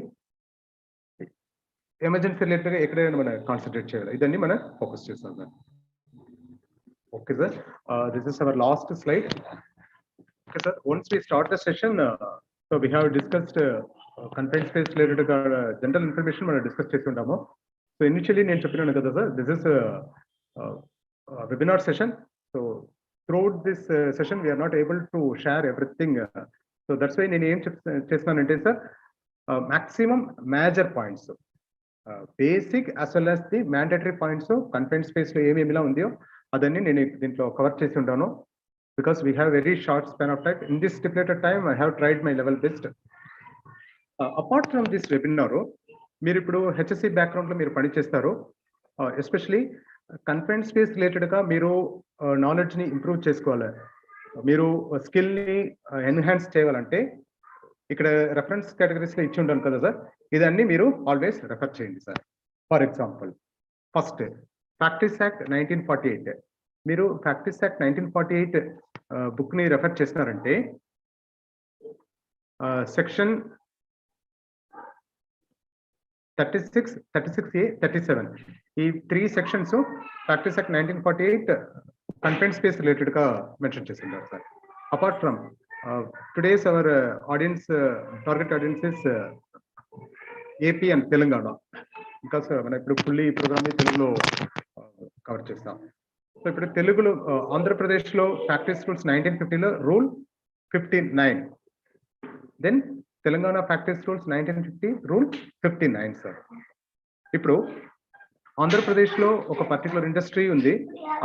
emergency related గా ఎక్కడైనా మనం కాన్సన్ట్రేట్ చేయాలి. ఇదన్నీ మనం ఫోకస్ చేస్తాం sir. Okay sir, this is our last slide. Okay sir, once we start the session, so we have discussed confined space related గా general information మనం discuss చేసి ఉంటాము. సో ఇనిషియలీ నేను చెప్పినాను కదా sir, this is webinar session. So throughout this session we are not able to share everything, so that's why నేను ఏం చేస్తున్నానంటే sir maximum major points, basic as well as the mandatory points confined space లో ఏమేమిలా ఉందో అదన్నీ నేను దీంట్లో cover చేసి ఉంటాను. because we have very short span of time. In this stipulated time I have tried my level best. Apart from this webinar, మీరు ఇప్పుడు HSC background లో మీరు పని చేస్తారు, ఎస్పెషలీ కన్ఫైన్డ్ స్పేస్ రిలేటెడ్ గా మీరు నాలెడ్జ్ ని ఇంప్రూవ్ చేసుకోవాలి, మీరు స్కిల్ ని ఎన్హాన్స్ చేయాలంటే ఇక్కడ రెఫరెన్స్ కేటగిరీస్ లో ఇచ్చి ఉంటాను కదా సార్, ఇదన్నీ మీరు ఆల్వేస్ రెఫర్ చేయండి sir. For example, first practice act 1948. మీరు ప్రాక్టీస్ యాక్ట్ 1948 బుక్ ని రెఫర్ చేస్తున్నారంటే సెక్షన్ 36, 36A, 37 ఈ 3 sections practice act 1948 confined space related గా మెన్షన్ చేస్తున్నారు sir. Apart from today's our audience, target audience is AP and Telangana, because మనం ఇప్పుడు fully program తెలుగులో cover చేస్తాం. సో ఇప్పుడు తెలుగులో ఆంధ్రప్రదేశ్ లో ప్రాక్టీస్ రూల్స్ 1950లో rule 59, then Telangana practice rules 1950 rule 59 sir. ఇప్పుడు ఆంధ్రప్రదేశ్ లో ఒక పర్టికులర్ ఇండస్ట్రీ ఉంది,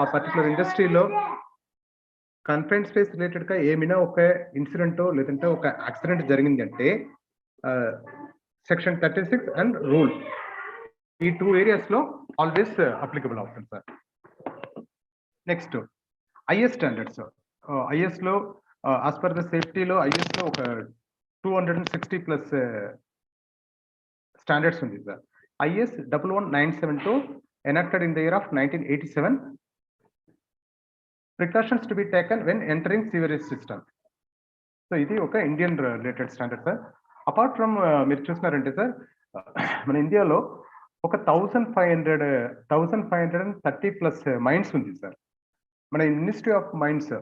ఆ పర్టికులర్ ఇండస్ట్రీలో కన్ఫైన్డ్ స్పేస్ రిలేటెడ్ గా ఏమైనా ఒక ఇన్సిడెంట్ లేదంటే ఒక యాక్సిడెంట్ జరిగింది అంటే సెక్షన్ 36 అండ్ రూల్ ఈ 2 ఏరియాస్ లో ఆల్వేస్ అప్లికబుల్ అవుతుంది sir. Next is standards. Is లో యాజ్ పర్ ద సేఫ్టీలో ఐఎస్ లో ఒక 260+ స్టాండర్డ్స్ ఉంది sir. IS 11972 enacted in the year of 1987. Precautions to be taken when entering sewerage system. So ఇది ఒక Indian related standard sir. Apart from మీరు చూస్తున్నారంటే sir మన ఇండియాలో ఒక 1530+ మైన్స్ ఉంది సార్. మన ministry of mines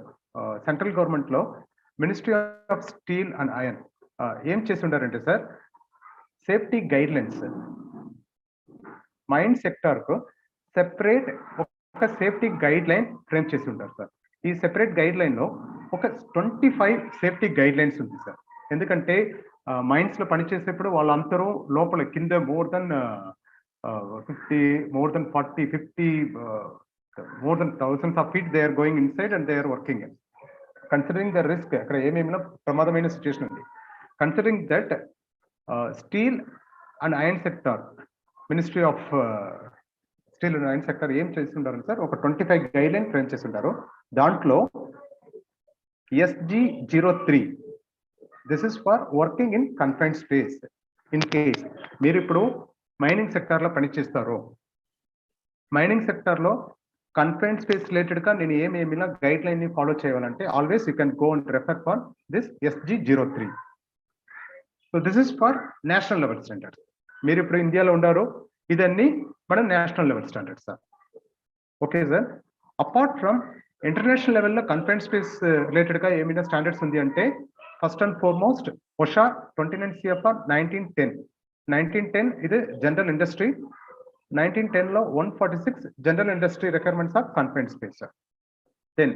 central government లో ministry of steel and iron ఏం చేస్తుంటారంటే sir safety guidelines mine sector కు సెపరేట్ ఒక సేఫ్టీ గైడ్ లైన్ ఫ్రేమ్ చేసి ఉంటారు సార్. ఈ సెపరేట్ గైడ్ లైన్ లో ఒక 25 సేఫ్టీ గైడ్ లైన్స్ ఉంది సార్. ఎందుకంటే మైన్స్ లో పనిచేసేప్పుడు వాళ్ళందరూ లోపల కింద more than 40, 50 more than thousands of feet they are going inside and they are working. Considering the risk, అక్కడ ఏమేమైనా ప్రమాదమైన సిచ్యుయేషన్ ఉంది. Considering that steel and iron sector, Ministry of still 9 sector ఏం చేస్తుంటారు sir, ఒక 25 guide line frame చేస్తుంటారు. దాంట్లో SG03 this is for working in confined space. In case మీరు ఇప్పుడు mining sector లో పనిచేస్తారు, మైనింగ్ సెక్టార్ లో కన్ఫైన్డ్ స్పేస్ రిలేటెడ్ గా నేను ఏమేమిలా గైడ్ లైన్ ని ఫాలో చేయాలంటే always you can go and refer for this SG03. So this is for national level standards. మీరు ఇప్పుడు ఇండియాలో ఉండారు, ఇదన్నీ మనం national level standards sir. Okay sir. Apart from international లెవెల్లో కన్ఫైన్డ్ స్పేస్ రిలేటెడ్ గా ఏమైనా స్టాండర్డ్స్ ఉంది అంటే first and foremost OSHA 29 CFR 1910 ఇది జనరల్ ఇండస్ట్రీ. 1910 లో 146 general industry requirements of confined space sir. Then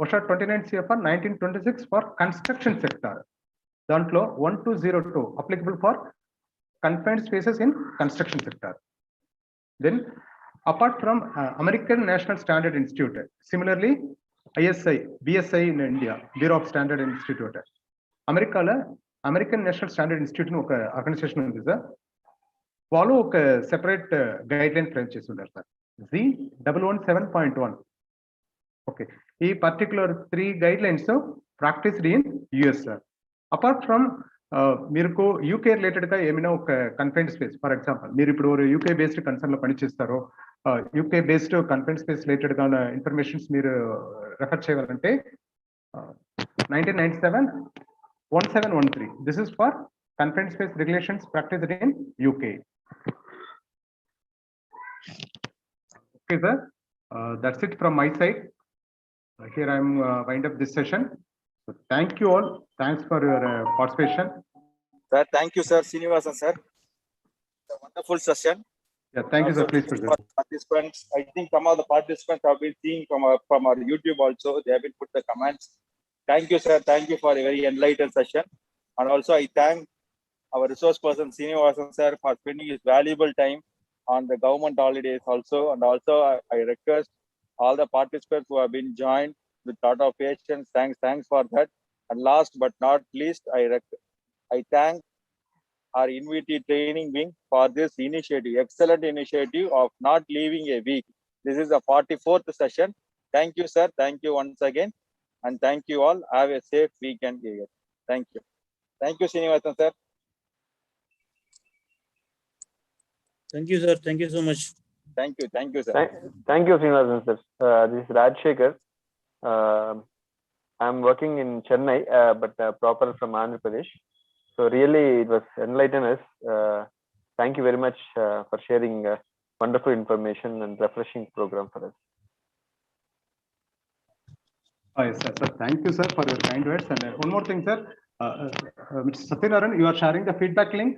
OSHA 29 CFR 1926 for construction sector. దాంట్లో 1202 applicable for confined spaces in construction sector. Then apart from American National Standard Institute, similarly ISI, BSI in India, Bureau of Standard Institute, American National Standard Institute oka organization undi sir. వాళ్ళు ఒక separate guide line frame చేస్తున్నారు sir, Z117.1. Okay, ఈ particular 3 guide lines practised in US sir. Apart from మీకు UK related గా ఏమైనా ఒక confined space, for example మీరు ఇప్పుడు యూకే బేస్డ్ కన్సర్న్ లో పనిచేస్తారో, UK based confined space related గా ఇన్ఫర్మేషన్స్ మీరు రెఫర్ చేయాలంటే 1997 1713 this is for confined space regulations practised in UK. Okay sir, that's it from my side. Here I am wind up this session. So thank you all. Thanks for your participation. Sir, thank you, sir. Srinivasan, sir. It's a wonderful session. Yeah, thank you, sir. Please For participants, I think some of the participants have been seeing from our YouTube also. They have been put the comments. Thank you, sir. Thank you for a very enlightened session. And also, I thank our resource person Srinivasan, sir, for spending his valuable time on the government holidays also. And also, I request all the participants who have been joined with lot of patience. Thanks for that. And last but not least, I thank our invitee training wing for this initiative, excellent initiative of not leaving a week. This is the 44th session. Thank you, sir. Thank you once again. And thank you all. Have a safe weekend here. Thank you. Thank you, Srinivasan, sir. Thank you, sir. Thank you so much. Thank you, sir. Thank you, Srinivasan, sir. This is Rajshekhar. I'm working in Chennai, but proper from Andhra Pradesh. So really, it was enlightened us. Thank you very much for sharing wonderful information and refreshing program for us. Yes, sir. So thank you, sir, for your kind words. And one more thing, sir. Mr. Satyanaran, you are sharing the feedback link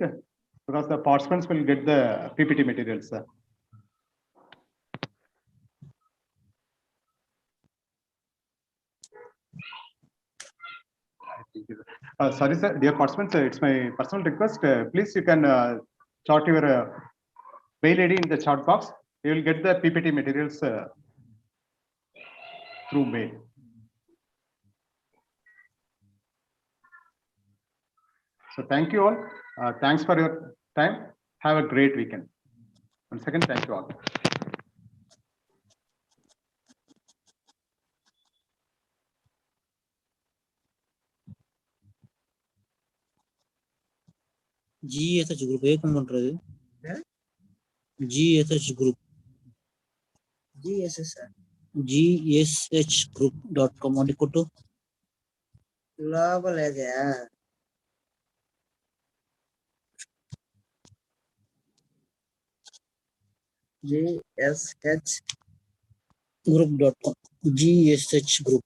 because the participants will get the PPT materials, sir. Sorry, sir. Dear participants, it's my personal request. Please, you can chart your mail ID in the chat box. You will get the PPT materials through mail. So thank you all. Thanks for your time. Have a great weekend. Once again, thank you all. GSH group ஏக்கம் பண்றது GSH group gshgroup.com అని కొట్టు లోపలేదా gshgroup.com gshgroup